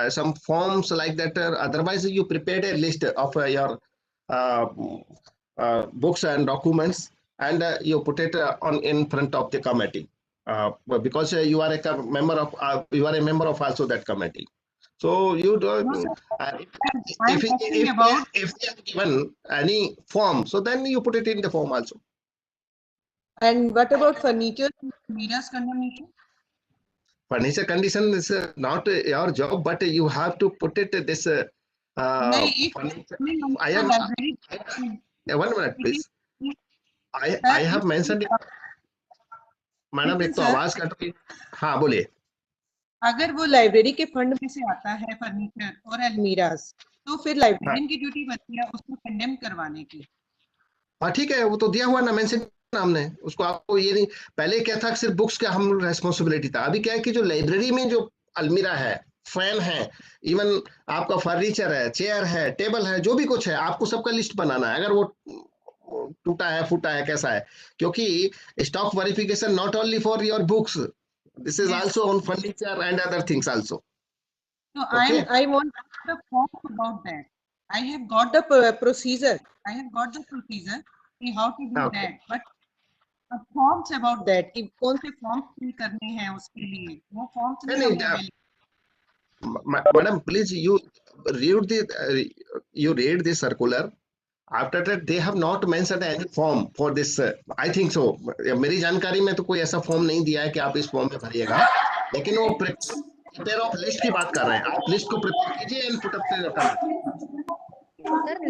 some forms like that, otherwise you prepared a list of your books and documents, and you put it on in front of the committee, because you are a member of also that committee. So you do, if they have given any form, so then you put it in the form also. And what about furniture and almirah's condemnation? Furniture condition is not your job, but you have to put it this. I am. One minute, please. I have mentioned. Madam एक तो आवाज cut रही. हाँ बोलिए. अगर वो library के fund में से आता है फर्नीचर और अलमीराज, तो फिर लाइब्रेरियन की ड्यूटी बनती है उसको कंडेम करवाने की. हाँ ठीक है, वो तो दिया हुआ ना, मेंशन हमने उसको. आपको ये नहीं, पहले क्या था, सिर्फ बुक्स का हम रेस्पॉन्सिबिलिटी था. अभी क्या है कि जो लाइब्रेरी में जो अलमीरा है, फैन है, इवन आपका फर्नीचर है, चेयर है, टेबल है, जो भी कुछ है, आपको सबका लिस्ट बनाना है. अगर वो टूटा है, फूटा है, कैसा है, क्योंकि stock verification not only for your books, this is also on furniture and other things also. So okay. I want the form about that. I have got the procedure. I have got the procedure how to do that, but forms about that कि कौन से forms fill करने हैं उसके लिए, वो forms नहीं available. Madam, please you read the circular. After that they have not mentioned any form for this. I think so. मेरी जानकारी में तो कोई ऐसा फॉर्म नहीं दिया है कि आप इस फॉर्म में भरिएगा, लेकिन वो प्रिपेयर ऑफ लिस्ट की बात कर रहे हैं. आप लिस्ट को प्रिपेयर कीजिए and put up sir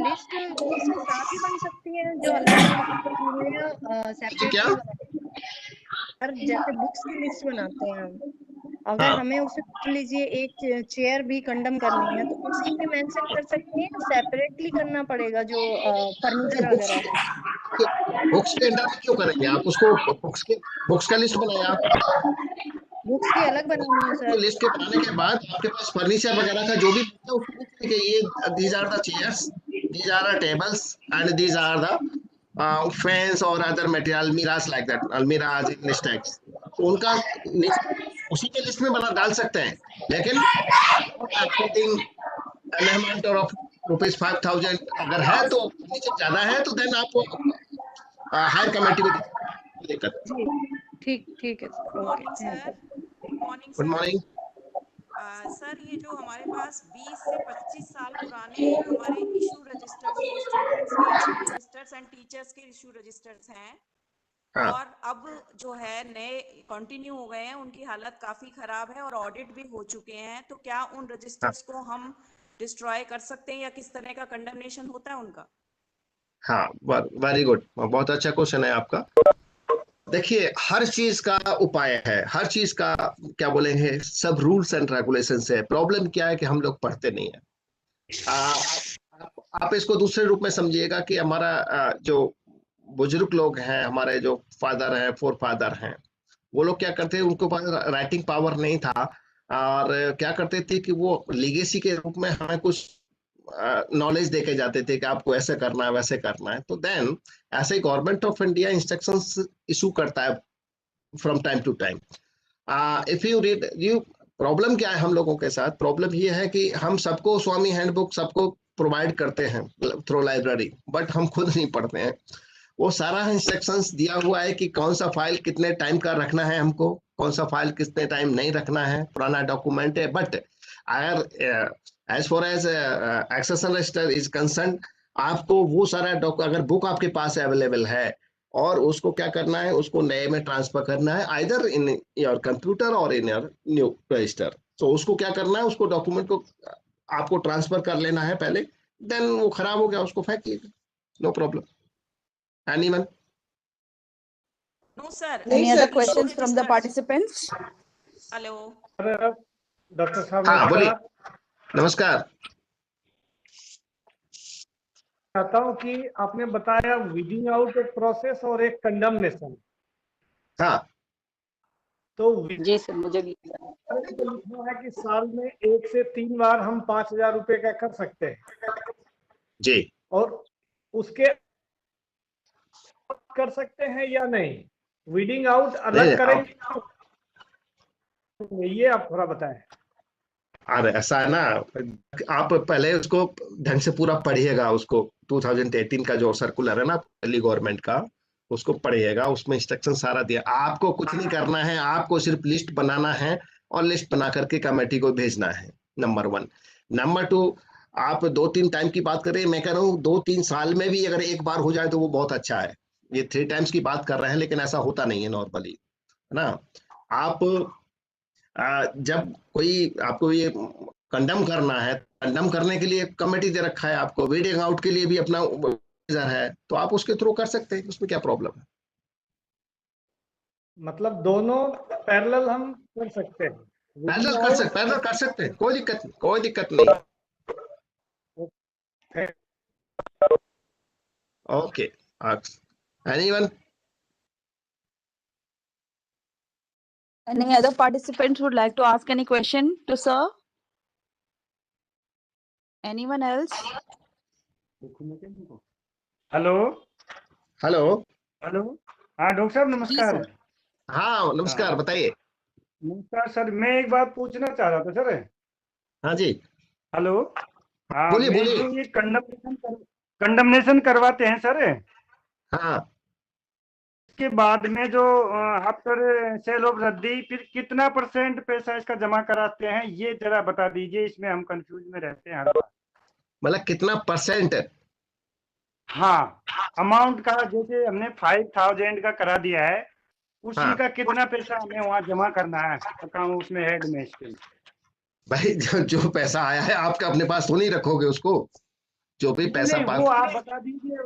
list books के साथ ही बन सकती है जो अलग सेपरेटली सर, जैसे बुक्स की लिस्ट बनाते हैं हम, अगर हमें उसमें मान लीजिए एक चेयर भी कंडम करनी है तो उसी में मेंशन कर सकते हैं, सेपरेटली करना पड़ेगा जो फर्नीचर वगैरह है. बुक्स के अंदर क्यों करेंगे आप उसको? बुक्स का लिस्ट बनाए आप. बुक्स की अलग बनानी है सर. लिस्ट के बनाने के बाद आपके पास फर्नीचर वगैरह का जो भी है उसको लिखिए कि ये these are the chairs, these are the tables, and these are the fans or other material, almirahs like that, almirahs in stacks. तो उनका उसी के लिस्ट में बना डाल सकते हैं, लेकिन an amount of ₹5,000 अगर है तो फर्नीचर ज्यादा है तो देन आप हायर कमेटी को ठीक है. Morning, sir. Good morning. Morning good sir. Morning. Sir ये जो हमारे पास 20 से 25 साल पुराने हमारे इशू रजिस्टर्स, जो स्टूडेंट्स के इशू रजिस्टर्स एंड टीचर्स के इशू रजिस्टर्स हैं, हाँ और अब जो है नए कंटिन्यू हो गए हैं, उनकी हालत काफी खराब है और ऑडिट भी हो चुके हैं, तो क्या उन हाँ रजिस्टर्स को हम डिस्ट्रॉय कर सकते हैं या किस तरह का कंडमनेशन होता है उनका? हाँ, वेरी गुड, बहुत अच्छा क्वेश्चन है आपका। देखिए, हर चीज का उपाय है, हर चीज का क्या बोलेंगे, सब रूल्स एंड रेगुलेशंस है। प्रॉब्लम क्या है कि हम लोग पढ़ते नहीं है। आप इसको दूसरे रूप में समझिएगा कि हमारा जो बुजुर्ग लोग हैं, हमारे जो फादर हैं, फोर फादर हैं, वो लोग क्या करते हैं, उनको पास राइटिंग पावर नहीं था, और क्या करते थे कि वो लीगेसी के रूप में हमें कुछ नॉलेज देके जाते थे कि आपको ऐसे करना है, वैसे करना है। तो देन ऐसे government of India instructions issue करता है from time to time. If you read you problem क्या है हम लोगों के साथ, प्रॉब्लम ये है कि हम सबको स्वामी हैंडबुक सबको प्रोवाइड करते हैं थ्रू लाइब्रेरी, बट हम खुद नहीं पढ़ते हैं। वो सारा इंस्ट्रक्शंस दिया हुआ है कि कौन सा फाइल कितने टाइम का रखना है, हमको कौन सा फाइल कितने टाइम नहीं रखना है, पुराना डॉक्यूमेंट है। बट अगर as far as access register is concern, आपको वो सारा अगर बुक आपके पास अवेलेबल है और उसको क्या करना है, उसको नए में ट्रांसफर करना है, आइदर इन योर कंप्यूटर और इन योर न्यू रजिस्टर। तो उसको क्या करना है, उसको डॉक्यूमेंट को आपको ट्रांसफर कर लेना है पहले, देन वो खराब हो गया उसको फेंकिएगा, no problem. Anyone? No sir, Any नहीं other sir, questions from the participants? Hello. Doctor साहब हाँ बोलिए। नमस्कार। नमस्कार। चाहता हूँ कि आपने बताया वीडिंग आउट एक प्रोसेस और एक कंडमनेशन। हाँ तो जी सर, मुझे भी तो लिखना है कि साल में 1 से 3 बार हम 5,000 रुपए का कर सकते हैं, जी। और उसके कर सकते हैं या नहीं, वीडिंग आउट नहीं अलग करेंगे, ये आप थोड़ा बताएं। अरे ऐसा है ना, आप पहले उसको ढंग से पूरा पढ़िएगा, उसको 2018 का जो सर्कुलर है ना दिल्ली गवर्नमेंट का, उसको पढ़िएगा। उसमें इंस्ट्रक्शन सारा दिया, आपको कुछ नहीं करना है, आपको सिर्फ लिस्ट बनाना है और लिस्ट बना करके कमेटी को भेजना है, नंबर 1। नंबर 2, आप 2-3 टाइम की बात करें, मैं कह रहा हूँ 2-3 साल में भी अगर एक बार हो जाए तो वो बहुत अच्छा है। ये 3 टाइम्स की बात कर रहे हैं, लेकिन ऐसा होता नहीं है नॉर्मली, है ना। आप जब कोई आपको ये कंडम करना है, कंडम करने के लिए कमेटी दे रखा है, आपको वीडिंग आउट के लिए भी अपना है, तो आप उसके थ्रू कर सकते हैं, उसमें क्या प्रॉब्लम है। मतलब दोनों पैरेलल हम कर सकते हैं, वीडिंग आउट पैरेलल कर सकते हैं, कोई दिक्कत नहीं, कोई दिक्कत नहीं। Okay, anyone? Any other participants would like to ask any question to sir? Anyone else? Hello hello. Hello, हाँ डॉक्टर साहब नमस्कार। sir. हाँ नमस्कार, हाँ। बताइए। नमस्कार सर, मैं एक बात पूछना चाह रहा था सर। हाँ जी, हेलो, हाँ, बोलिए मैं बोलिए। जो ये कंडमनेशन करवाते हैं सर, हाँ, इसके बाद में जो आफ्टर सेल ऑफ रद्दी फिर कितना % पैसा इसका जमा कराते हैं, ये जरा बता दीजिए, इसमें हम कंफ्यूज में रहते हैं हर बार। मतलब कितना परसेंट? हाँ, अमाउंट का, जैसे हमने 5,000 का करा दिया है, उसी हाँ का कितना पैसा हमें वहाँ जमा करना है अकाउंट उसमें, हेड में इसके? भाई, जो पैसा आया है आपका अपने पास तो नहीं रखोगे उसको, जो भी नहीं पैसा नहीं, वो आप बता दीजिए।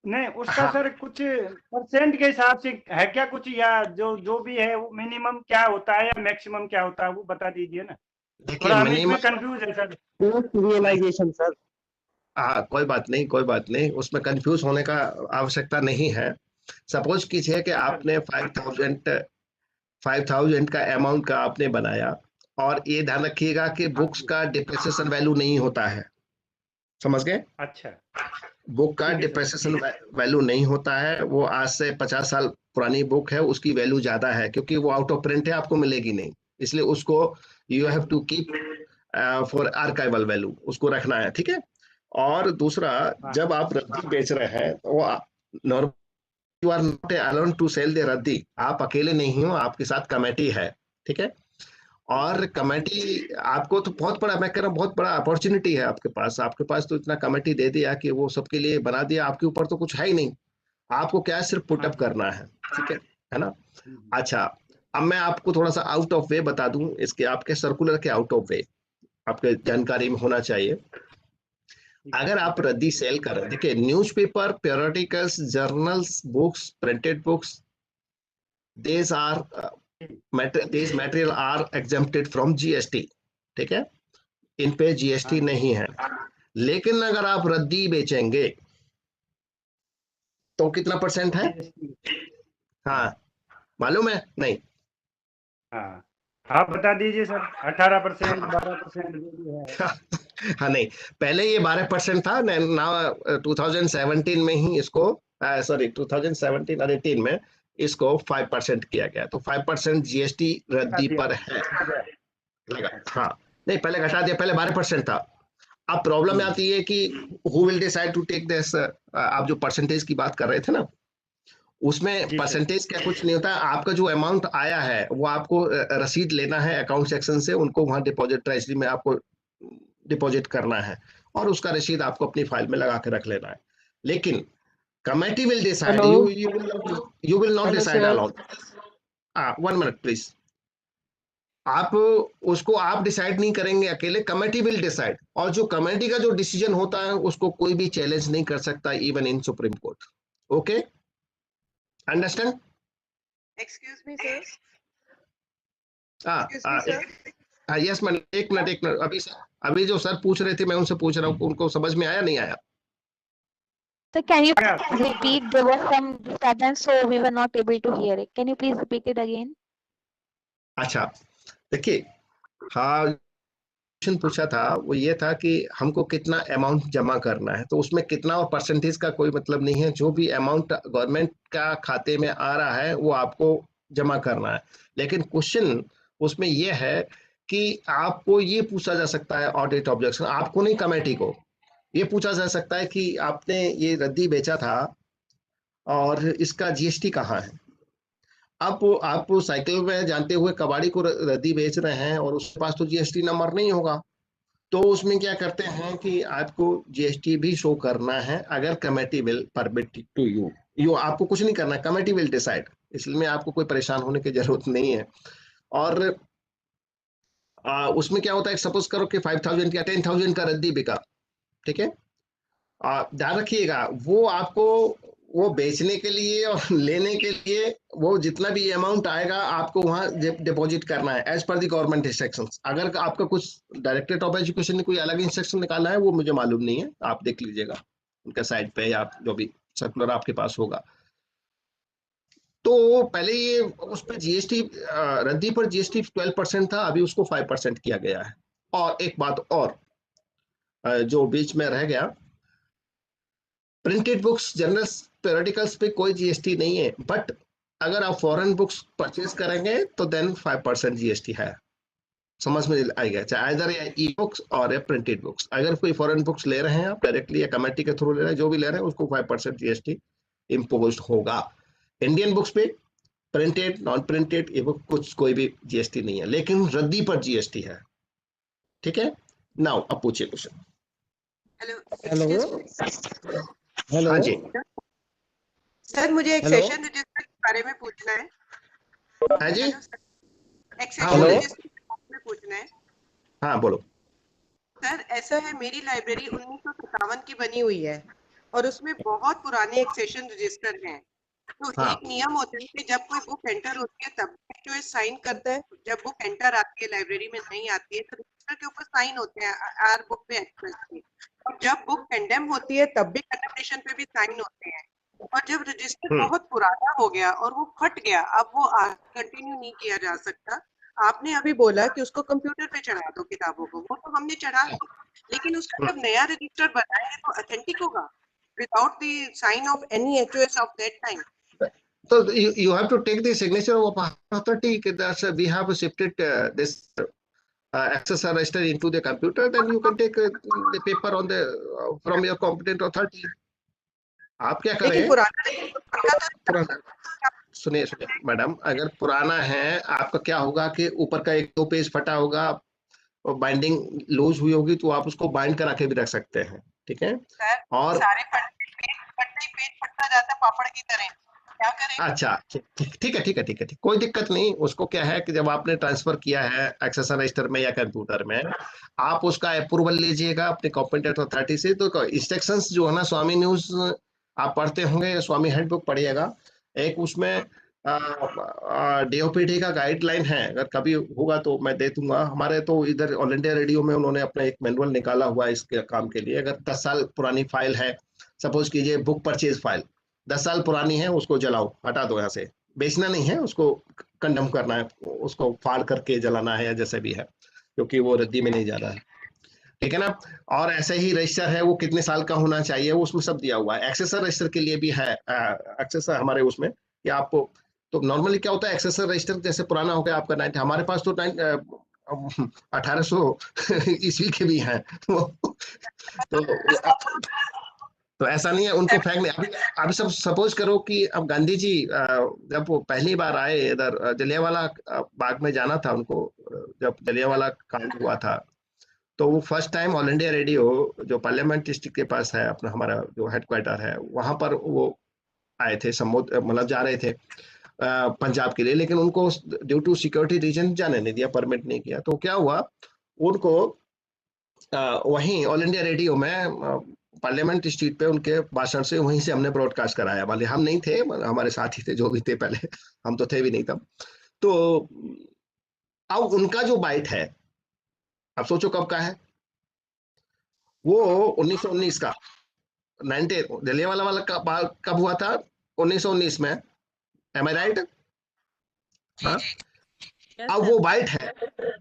नहीं, उसका हाँ सर कुछ % के हिसाब से है क्या कुछ, या जो जो भी है वो मिनिमम क्या होता है या मैक्सिमम क्या होता है, वो बता दीजिए ना। देखिए, थोड़ा हम मिनिमम, इसमें कंफ्यूज है सर। Realisation sir. हाँ कोई बात नहीं, कोई बात नहीं, उसमें कंफ्यूज होने का आवश्यकता नहीं है। सपोज कीजिए कि आपने 5,000 का अमाउंट का आपने बनाया, और ये ध्यान रखिएगा कि हाँ बुक्स जी, का डिप्रिसिएशन वैल्यू नहीं होता है, समझ गए। अच्छा, बुक का ठीक है सर। डिप्रिसिएशन वैल्यू नहीं होता है, वो आज से 50 साल पुरानी बुक है, उसकी वैल्यू ज्यादा है, क्योंकि वो आउट ऑफ प्रिंट है, आपको मिलेगी नहीं, इसलिए उसको you have to keep for archival value, उसको रखना है, ठीक है। और दूसरा, हाँ जब आप रद्दी बेच रहे हैं तो normal, you are not alone to sell the raddi, आप अकेले नहीं हो, आपके साथ कमेटी है, ठीक है। और कमेटी आपको तो बहुत बड़ा, मैं कह रहा हूँ बहुत बड़ा अपॉर्चुनिटी है आपके पास तो इतना कमेटी दे दिया कि वो सबके लिए बना दिया, आपके ऊपर तो कुछ है ही नहीं, आपको क्या सिर्फ पुटअप करना है, ठीक है ना। अच्छा, अब मैं आपको थोड़ा सा आउट ऑफ वे बता दूं, इसके आपके सर्कुलर के आउट ऑफ वे आपके जानकारी में होना चाहिए। अगर आप रद्दी सेल कर रहे हैं, देखिए newspaper, periodicals, journals, books, printed books, these are these material are exempted from GST, ठीक है, इन पे GST नहीं है। लेकिन अगर आप रद्दी बेचेंगे तो कितना परसेंट है? हाँ, मालूम है? नहीं, हाँ, आप बता दीजिए सर। 18%, 12% जो भी है। हाँ नहीं, पहले ये 12% था ना, 2017 में ही इसको, सॉरी 2017 और 18 में इसको 5% किया गया, तो 5% GST रद्दी पर है लगा। हाँ नहीं, पहले घटा दिया, पहले 12% था। अब प्रॉब्लम आती है कि who will decide to take this, आप जो परसेंटेज की बात कर रहे थे ना, उसमें परसेंटेज क्या कुछ नहीं होता, आपका जो अमाउंट आया है वो आपको रसीद लेना है अकाउंट सेक्शन से, उनको वहां डिपॉजिट ट्रेजरी में आपको डिपॉजिट करना है और उसका रसीद आपको अपनी फाइल में लगा के रख लेना है। लेकिन committee will decide, you will not decide alone. 1 minute please, आप उसको आप डिसाइड नहीं करेंगे अकेले, कमेटी विल डिसाइड, और जो कमेटी का जो डिसीजन होता है उसको कोई भी चैलेंज नहीं कर सकता, even in supreme court. Okay, understand? Excuse me, sir. Yes madam, एक मिनट, अभी जो सर पूछ रहे थे मैं उनसे पूछ रहा हूँ, उनको समझ में आया नहीं आया? So can you repeat? There was some disturbance, so we were not able to hear it. Can you please repeat it again? अच्छा, देखिए, हाँ, क्वेश्चन पूछा था वो ये था कि हमको कितना अमाउंट जमा करना है, तो उसमें कितना और परसेंटेज का कोई मतलब नहीं है, जो भी अमाउंट गवर्नमेंट का खाते में आ रहा है वो आपको जमा करना है। लेकिन क्वेश्चन उसमें ये है कि आपको ये पूछा जा सकता है, ऑडिट ऑब्जेक्शन आपको नहीं, कमेटी को ये पूछा जा सकता है कि आपने ये रद्दी बेचा था और इसका GST कहाँ है। आप साइकिल में जानते हुए कबाड़ी को रद्दी बेच रहे हैं और उसके पास तो GST नंबर नहीं होगा, तो उसमें क्या करते हैं कि आपको GST भी शो करना है, अगर committee will permit to you आपको कुछ नहीं करना, कमेटी विल डिसाइड, इसलिए आपको कोई परेशान होने की जरूरत नहीं है। और उसमें क्या होता है, सपोज करो कि 5,000 या 10,000 का रद्दी बिका, ठीक है, ध्यान रखिएगा वो आपको वो बेचने के लिए और लेने के लिए वो जितना भी अमाउंट आएगा आपको वहां डिपॉजिट करना है as per the government instructions. अगर आपका कुछ डायरेक्टरेट ऑफ एजुकेशन ने कोई अलग इंस्ट्रक्शन निकाला है वो मुझे मालूम नहीं है, आप देख लीजिएगा उनके साइट पे या जो भी सर्कुलर आपके पास होगा। तो पहले ये उस पर GST, रद्दी पर GST 12% था, अभी उसको 5% किया गया है। और एक बात और जो बीच में रह गया, प्रिंटेड बुक्स, जर्नल्स, पेरियोडिकल्स पे कोई GST नहीं है, बट अगर आप फॉरेन बुक्स परचेज करेंगे तो देन 5% GST है। समझ में आएगा, चाहे इधर ई बुक्स और प्रिंटेड बुक्स, अगर कोई फॉरेन बुक्स ले रहे हैं आप डायरेक्टली या कमेटी के थ्रू ले रहे हैं, जो भी ले रहे हैं उसको 5% GST इम्पोज होगा। इंडियन बुक्स पे प्रिंटेड, नॉन प्रिंटेड, ई बुक कुछ कोई भी GST नहीं है, लेकिन रद्दी पर GST है। ठीक है, नाउ अब पूछिए क्वेश्चन। हेलो हेलो, हाँ जी सर, मुझे एक सेशन रजिस्टर के बारे में पूछना है। हाँ जी, एक सेशन रजिस्टर के बारे में पूछना है। हाँ बोलो। सर, ऐसा है, मेरी लाइब्रेरी 1957 की बनी हुई है और उसमें बहुत पुराने एक सेशन रजिस्टर हैं। तो एक नियम होता है कि जब कोई बुक एंटर होती है तब जो साइन करता है, जब बुक एंटर आती है लाइब्रेरी में नहीं आती है तो रजिस्टर के ऊपर साइन होते हैं, आर बुक पे एक्सेस के। और जब बुक कंडेम होती है तब भी कंडेमनेशन पे भी साइन होते हैं। और जब रजिस्टर बहुत पुराना हो गया और वो फट गया, अब वो कंटिन्यू नहीं किया जा सकता। आपने अभी बोला कि उसको कंप्यूटर पे चढ़ा दो किताबों को, वो तो हमने चढ़ा दी, लेकिन उसका जब नया रजिस्टर बनाएंगे तो ऑथेंटिक होगा without the sign off any HOS of that time. So you have to take the signature of authority that we have shifted this access register into the computer, then you can take the paper on the from your competent authority. आप क्या करें? सुनिए सुनिए madam, अगर पुराना है आपका क्या होगा कि ऊपर का 1-2 पेज फटा होगा और बाइंडिंग लूज हुई होगी तो आप उसको बाइंड करा के भी रख सकते हैं, ठीक है। सर और सारे फटते ही पेज फटता जाता है पापड़ की तरह, क्या करें? अच्छा ठीक है, कोई दिक्कत नहीं। उसको क्या है कि जब आपने ट्रांसफर किया है एक्सेस रजिस्टर में या कंप्यूटर में, आप उसका अप्रूवल लीजिएगा अपने कॉम्पिटेंट अथॉरिटी से। तो इंस्ट्रक्शंस जो है ना, स्वामी न्यूज आप पढ़ते होंगे, स्वामी हैंडबुक पढ़िएगा, एक उसमें डीओपीटी का गाइडलाइन है, अगर कभी होगा तो मैं दे दूंगा। हमारे तो इधर ऑल इंडिया रेडियो में उन्होंने अपना एक मैनुअल निकाला हुआ है इसके काम के लिए। अगर 10 साल पुरानी फाइल है, सपोज कीजिए बुक परचेज फाइल 10 साल पुरानी है, उसको जलाओ, हटा दो यहाँ से। बेचना नहीं है उसको, कंडम करना है, उसको फाड़ करके जलाना है या जैसे भी है, क्योंकि वो रद्दी में नहीं जा रहा है, ठीक है ना। और ऐसे ही रजिस्टर है, वो कितने साल का होना चाहिए, वो उसमें सब दिया हुआ है। एक्सेसर रजिस्टर के लिए भी है, एक्सेसर हमारे उसमें कि आपको, तो नॉर्मली क्या होता है, एक्सेसर रजिस्टर जैसे पुराना हो गया आपका 90, हमारे पास तो 1800 ईस्वी के भी हैं तो तो ऐसा नहीं है उनको फेंक नहीं। अभी सब सपोज करो कि अब गांधी जी जब वो पहली बार आए इधर जलियांवाला बाग में जाना था उनको, जब जलियांवाला कांड हुआ था, तो वो first time all India radio जो पार्लियामेंट डिस्ट्रिक्ट के पास है अपना, हमारा जो हेडक्वार्टर है वहां पर वो आए थे, मतलब जा रहे थे पंजाब के लिए, लेकिन उनको ड्यू टू सिक्योरिटी रीजन जाने नहीं दिया, परमिट नहीं किया। तो क्या हुआ, उनको वहीं ऑल इंडिया रेडियो में पार्लियामेंट स्ट्रीट पे उनके भाषण से वहीं से हमने ब्रॉडकास्ट कराया। वाले हम नहीं थे, हमारे साथी थे जो भी थे पहले, हम तो थे भी नहीं तब। तो अब उनका जो बाइट है, अब सोचो कब का है वो, 1919 का, 90 जलियांवाला वाला कब हुआ था, 1919 में, एम आई राइट? हाँ, Yes, अब sir. वो बाइट है।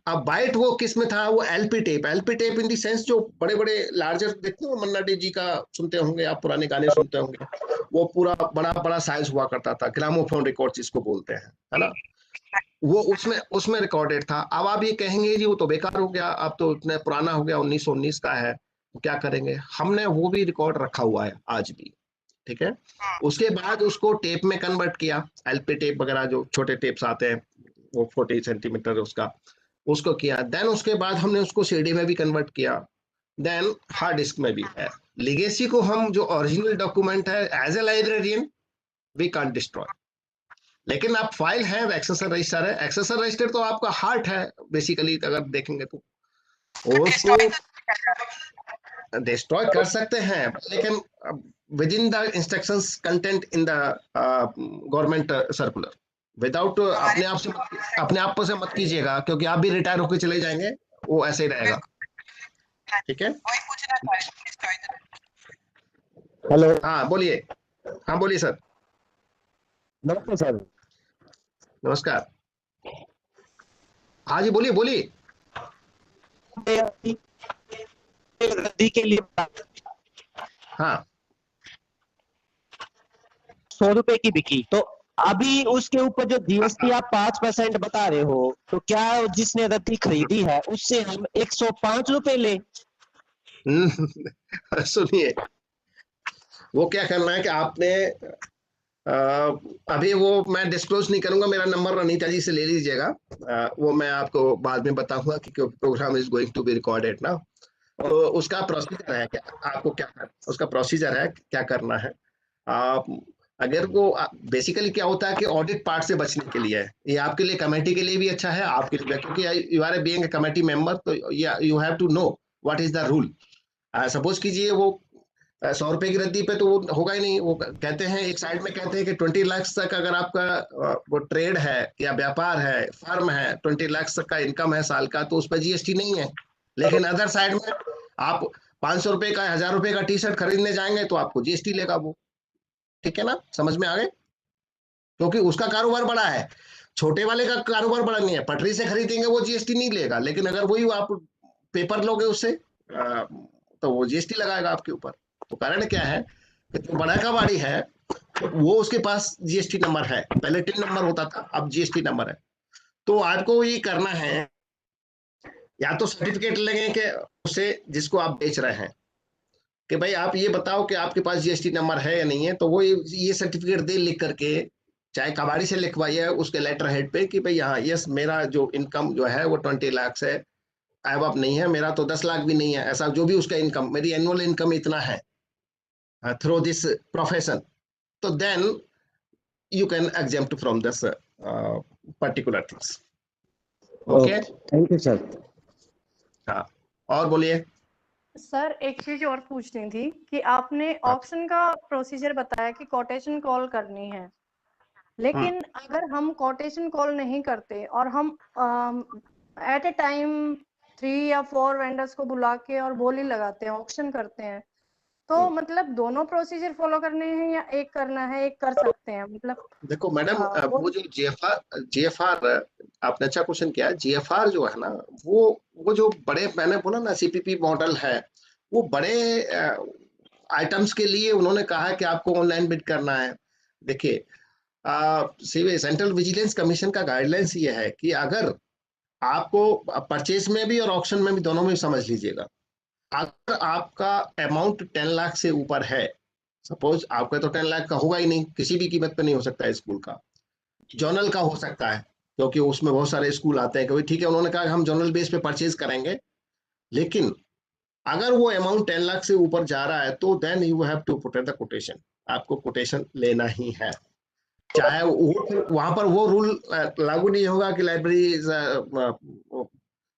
अब बाइट वो किस में था, वो LP tape, LP tape in the sense जो बड़े बड़े लार्जर, देखते हो मन्ना डे जी का सुनते होंगे आप, पुराने गाने सुनते होंगे, वो पूरा बड़ा बड़ा साइज हुआ करता था, ग्रामोफोन रिकॉर्ड जिसको बोलते हैं, है ना। वो उसमें उसमें रिकॉर्डेड था। अब आप ये कहेंगे जी वो तो बेकार हो गया, अब तो इतना पुराना हो गया, 1919 का है, तो क्या करेंगे। हमने वो भी रिकॉर्ड रखा हुआ है आज भी, ठीक है। उसके बाद उसको टेप में कन्वर्ट किया, एलपी टेप वगैरह जो छोटे टेप्स आते हैं, वो 40 सेंटीमीटर उसका, उसको किया। देन उसके बाद हमने उसको सीडी में भी कन्वर्ट किया, देन हार्ड डिस्क में भी है। लिगेसी को हम जो ओरिजिनल डॉक्यूमेंट है as a librarian we can't destroy, लेकिन आप फाइल है, एक्सेसर रजिस्टर है, एक्सेसर रजिस्टर तो आपका हार्ट है बेसिकली, अगर देखेंगे तो उसको डिस्ट्रॉय कर सकते हैं, लेकिन with in the instructions content in the government circular, without अपने आप से मत कीजिएगा, क्योंकि आप भी रिटायर होकर चले जाएंगे, वो ऐसे ही रहेगा, ठीक है। वही पूछना था। हेलो, हाँ बोलिए, हाँ बोलिए सर। नमस्ते सर। नमस्कार, हाँ जी बोलिए बोलिए। रद्दी के लिए हाँ 100 रुपए की बिकी, तो अभी उसके ऊपर जो जीएसटी आप 5% बता रहे हो, तो क्या जिसने रद्दी खरीदी है उससे हम 105 रुपए ले? सुनिए, वो क्या करना है कि आपने अभी वो मैं डिस्क्लोज नहीं करूंगा, मेरा नंबर अनीता जी से ले लीजिएगा, वो मैं आपको बाद में बताऊंगा कि programme is going to be recorded ना। तो उसका प्रोसीजर है क्या, आपको क्या उसका प्रोसीजर है, क्या करना है। आप अगर वो बेसिकली क्या होता है कि ऑडिट पार्ट से बचने के लिए है, ये आपके लिए कमेटी के लिए भी अच्छा है, आपके लिए, क्योंकि you are being a committee member, तो you have to know what is the rule. Suppose कीजिए वो 100 रुपए की रद्दी पे तो वो होगा ही नहीं। वो कहते हैं एक साइड में कहते हैं कि 20 लाख तक अगर आपका वो ट्रेड है या व्यापार है, फर्म है, 20 लाख तक का इनकम है साल का, तो उस पर जीएसटी नहीं है। लेकिन अदर साइड में आप 500 रुपए का, 1000 रुपए का टी शर्ट खरीदने जाएंगे तो आपको जीएसटी लेगा वो, ठीक है ना, समझ में आ गए, क्योंकि उसका कारोबार बड़ा है, छोटे वाले का कारोबार बड़ा नहीं है। पटरी से खरीदेंगे वो जीएसटी नहीं लेगा, लेकिन अगर वही आप पेपर लोगे उससे तो वो जीएसटी लगाएगा आपके ऊपर। तो कारण क्या है कि जो बड़ा कबाड़ी है वो उसके पास जीएसटी नंबर है, पहले टिन नंबर होता था, अब जीएसटी नंबर है। तो आपको ये करना है, या तो सर्टिफिकेट लेंगे कि उससे जिसको आप बेच रहे हैं कि भाई आप ये बताओ कि आपके पास जीएसटी नंबर है या नहीं है, तो वो ये सर्टिफिकेट दे लिख करके चाहे कबाड़ी से लिखवाइए उसके लेटर हेड पे कि भाई हाँ यस मेरा जो इनकम जो है वो 20 लाख से अब नहीं है, मेरा तो 10 लाख भी नहीं है, ऐसा जो भी उसका इनकम, मेरी एनुअल इनकम इतना है थ्रू दिस प्रोफेशन, तो then you can exempt from this particular things. Okay, thank you sir. हाँ और बोलिए। सर एक चीज और पूछनी थी कि आपने ऑप्शन का प्रोसीजर बताया कि कोटेशन कॉल करनी है, लेकिन अगर हम कोटेशन कॉल नहीं करते और हम एट ए टाइम 3 या 4 वेंडर्स को बुला के और बोली लगाते हैं, ऑप्शन करते हैं, तो मतलब दोनों प्रोसीजर फॉलो करने हैं या एक करना है, एक कर सकते हैं मतलब? देखो मैडम, वो जो जीएफआर आपने अच्छा क्वेश्चन किया। जीएफआर जो है ना, वो जो बड़े, मैंने बोला ना सीपीपी मॉडल है, वो बड़े आइटम्स के लिए उन्होंने कहा है कि आपको ऑनलाइन बिड करना है। देखिए सेंट्रल विजिलेंस कमीशन का गाइडलाइंस ये है कि अगर आपको परचेज में भी और ऑक्शन में भी, दोनों में समझ लीजिएगा, अगर आपका अमाउंट 10 लाख से ऊपर है, सपोज आपका तो 10 लाख का होगा ही नहीं, किसी भी कीमत पे नहीं हो सकता है, स्कूल का जर्नल का हो सकता है, क्योंकि उसमें बहुत सारे स्कूल आते हैं कि ठीक है उन्होंने कहा हम जर्नल बेस पे परचेज करेंगे, लेकिन अगर वो अमाउंट 10 लाख से ऊपर जा रहा है तो then you have to put the quotation, आपको कोटेशन लेना ही है। चाहे वहां पर वो रूल लागू नहीं होगा कि library is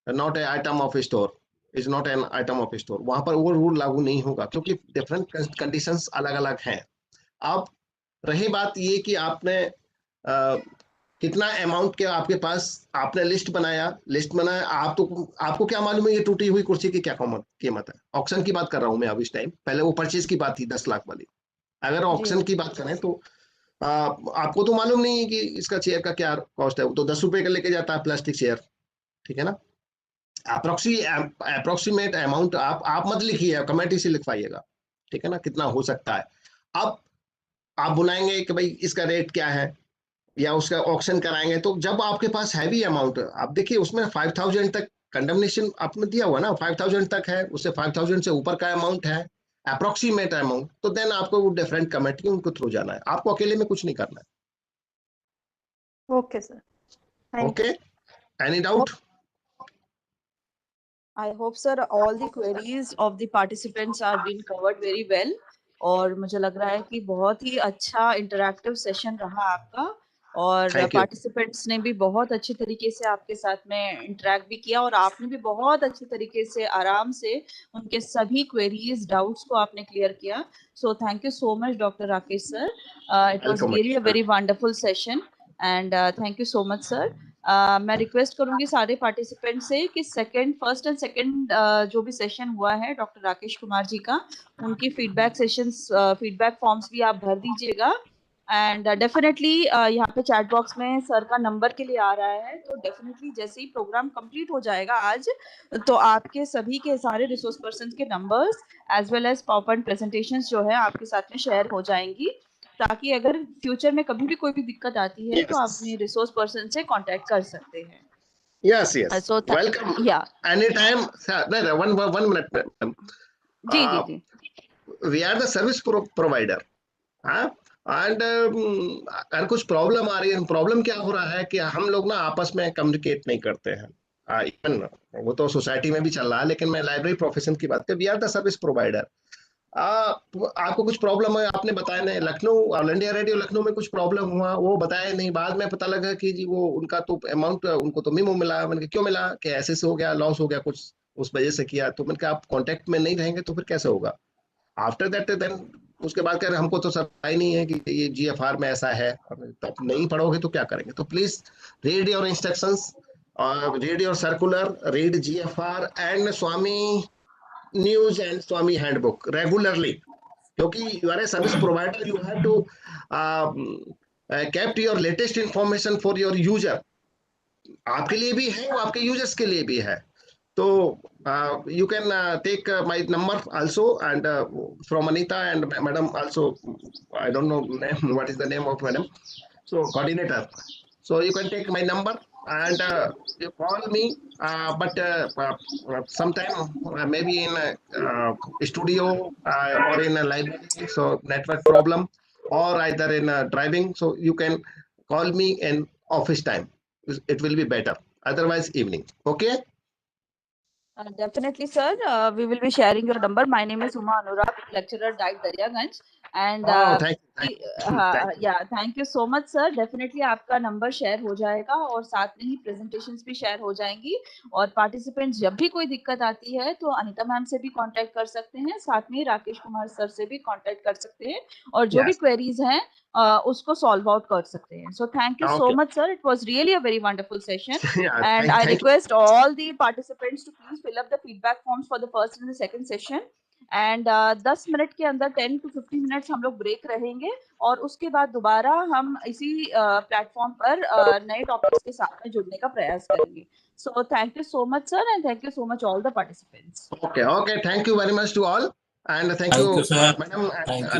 not a item of store, is not an item of store, वहां पर वो रूल लागू नहीं होगा, क्योंकि डिफरेंट कंडीशंस अलग अलग हैं। अब रही बात ये कि आपने कितना अमाउंट के आपके पास, आपने लिस्ट बनाया, आप तो, आपको क्या मालूम है ये टूटी हुई कुर्सी की क्या कीमत है? ऑक्शन की बात कर रहा हूं मैं अब इस टाइम, पहले वो परचेज की बात थी 10 लाख वाली। अगर ऑक्शन की बात करें तो आपको तो मालूम नहीं है कि इसका चेयर का क्या कॉस्ट है, वो तो 10 रुपए का लेके जाता है प्लास्टिक चेयर, ठीक है ना। अप्रोक्सीमेट अमाउंट आप मत लिखिए, कमेटी से लिखवाइएगा, ठीक है ना, कितना हो सकता है। अब आप बुलाएंगे कि भाई इसका रेट क्या है, या उसका ऑक्शन कराएंगे, तो जब आपके पास हैवी अमाउंट, आप देखिए उसमें 5000 तक कंडमनेशन आपने दिया हुआ ना, 5000 तक है, उससे 5000 से ऊपर का अमाउंट है अप्रोक्सीमेट अमाउंट, तो देन आपको वो डिफरेंट कमेटी उनको थ्रू जाना है, आपको अकेले में कुछ नहीं करना है। Okay sir, okay, any doubt? I hope sir all the queries of the participants are being covered very well, और मुझे लग रहा है कि बहुत ही अच्छा इंटरैक्टिव सेशन रहा आपका, और पार्टिसिपेंट्स ने भी बहुत अच्छी तरीके से आपके साथ में इंटरैक्ट भी किया, और आपने भी बहुत अच्छी तरीके से आराम से उनके सभी क्वेरीज डाउट्स को आपने क्लियर किया। So thank you so much doctor Rakesh sir, it was really a very wonderful session, and thank you so much sir. मैं रिक्वेस्ट करूंगी सारे पार्टिसिपेंट से कि फर्स्ट एंड सेकंड जो भी सेशन हुआ है डॉक्टर राकेश कुमार जी का, उनकी फीडबैक फॉर्म्स भी आप भर दीजिएगा, एंड डेफिनेटली यहाँ पे चैट बॉक्स में सर का नंबर के लिए आ रहा है, तो डेफिनेटली जैसे ही प्रोग्राम कंप्लीट हो जाएगा आज, तो आपके सभी के सारे रिसोर्स पर्सन के numbers as well as PowerPoint presentations जो है आपके साथ में शेयर हो जाएंगी, ताकि अगर फ्यूचर में कभी भी कोई भी दिक्कत आती है तो आप अपने रिसोर्स पर्सन से कांटेक्ट कर सकते हैं। Yes, welcome. Yeah. Anytime, sir, no, one minute, ma'am. जी. We are the service provider, हाँ, एंड कुछ प्रॉब्लम आ रही है। प्रॉब्लम क्या हो रहा है कि हम लोग ना आपस में कम्युनिकेट नहीं करते हैं, इवन वो तो सोसाइटी में भी चल रहा है, लेकिन मैं लाइब्रेरी प्रोफेशन की बात कर, we are the service provider. आपको कुछ प्रॉब्लम है, आपने बताया नहीं, Lucknow All India Radio Lucknow में कुछ प्रॉब्लम हुआ, वो बताया नहीं, बाद में पता लगा कि जी वो उनका तो अमाउंट, उनको तो मीमो मिला। मैंने कहा क्यों मिला, कि ऐसे से हो गया, लॉस हो गया कुछ, उस वजह से किया। तो मैंने कहा आप कांटेक्ट में नहीं रहेंगे तो फिर कैसे होगा। आफ्टर दैट देन उसके बाद कह रहे हमको तो सब ही नहीं है कि ये जीएफआर में ऐसा है, तो आप नहीं पढ़ोगे तो क्या करेंगे। तो please read your instructions, read your circular, read GFR and Swamy news and Swamy handbook regularly, क्योंकि you are a service provider, you have to kept your latest information for your user, आपके लिए भी है, वो आपके यूजर्स के लिए भी है। तो you can take my number also, and from Anita and madam also, I don't know name, what is the name of madam, so coordinator, so you can take my number and you call me, but sometime maybe in a studio or in a library, so network problem, or either in driving, so you can call me in office time. It will be better. Otherwise, evening. Okay. Definitely, sir. We will be sharing your number. My name is Uma Anurag, lecturer, Diet Daryaganj. And Thank you. Thank you. yeah, thank you so much, sir. Definitely आपका number share हो जाएगा और साथ में ही presentations भी share हो जाएंगी और पार्टिसिपेंट्स जब भी कोई दिक्कत आती है तो अनीता मैम से भी कांटेक्ट कर सकते हैं, साथ में राकेश कुमार सर से भी कांटेक्ट कर सकते हैं और जो भी क्वेरीज हैं उसको सॉल्व आउट कर सकते हैं. So thank you so much, sir. It was really a very wonderful session. And I request all the participants to please fill up the feedback forms for the first and the second session. And 10 minute के अंदर 10 to 15 minutes हम लोग break रहेंगे और उसके बाद दोबारा हम इसी प्लेटफॉर्म पर नए टॉपिक्स के साथ में जुड़ने का प्रयास करेंगे. So thank you so much, sir, and thank you so much all the participants. Okay. Thank you very much to all, and thank you, sir. madam. Thank you.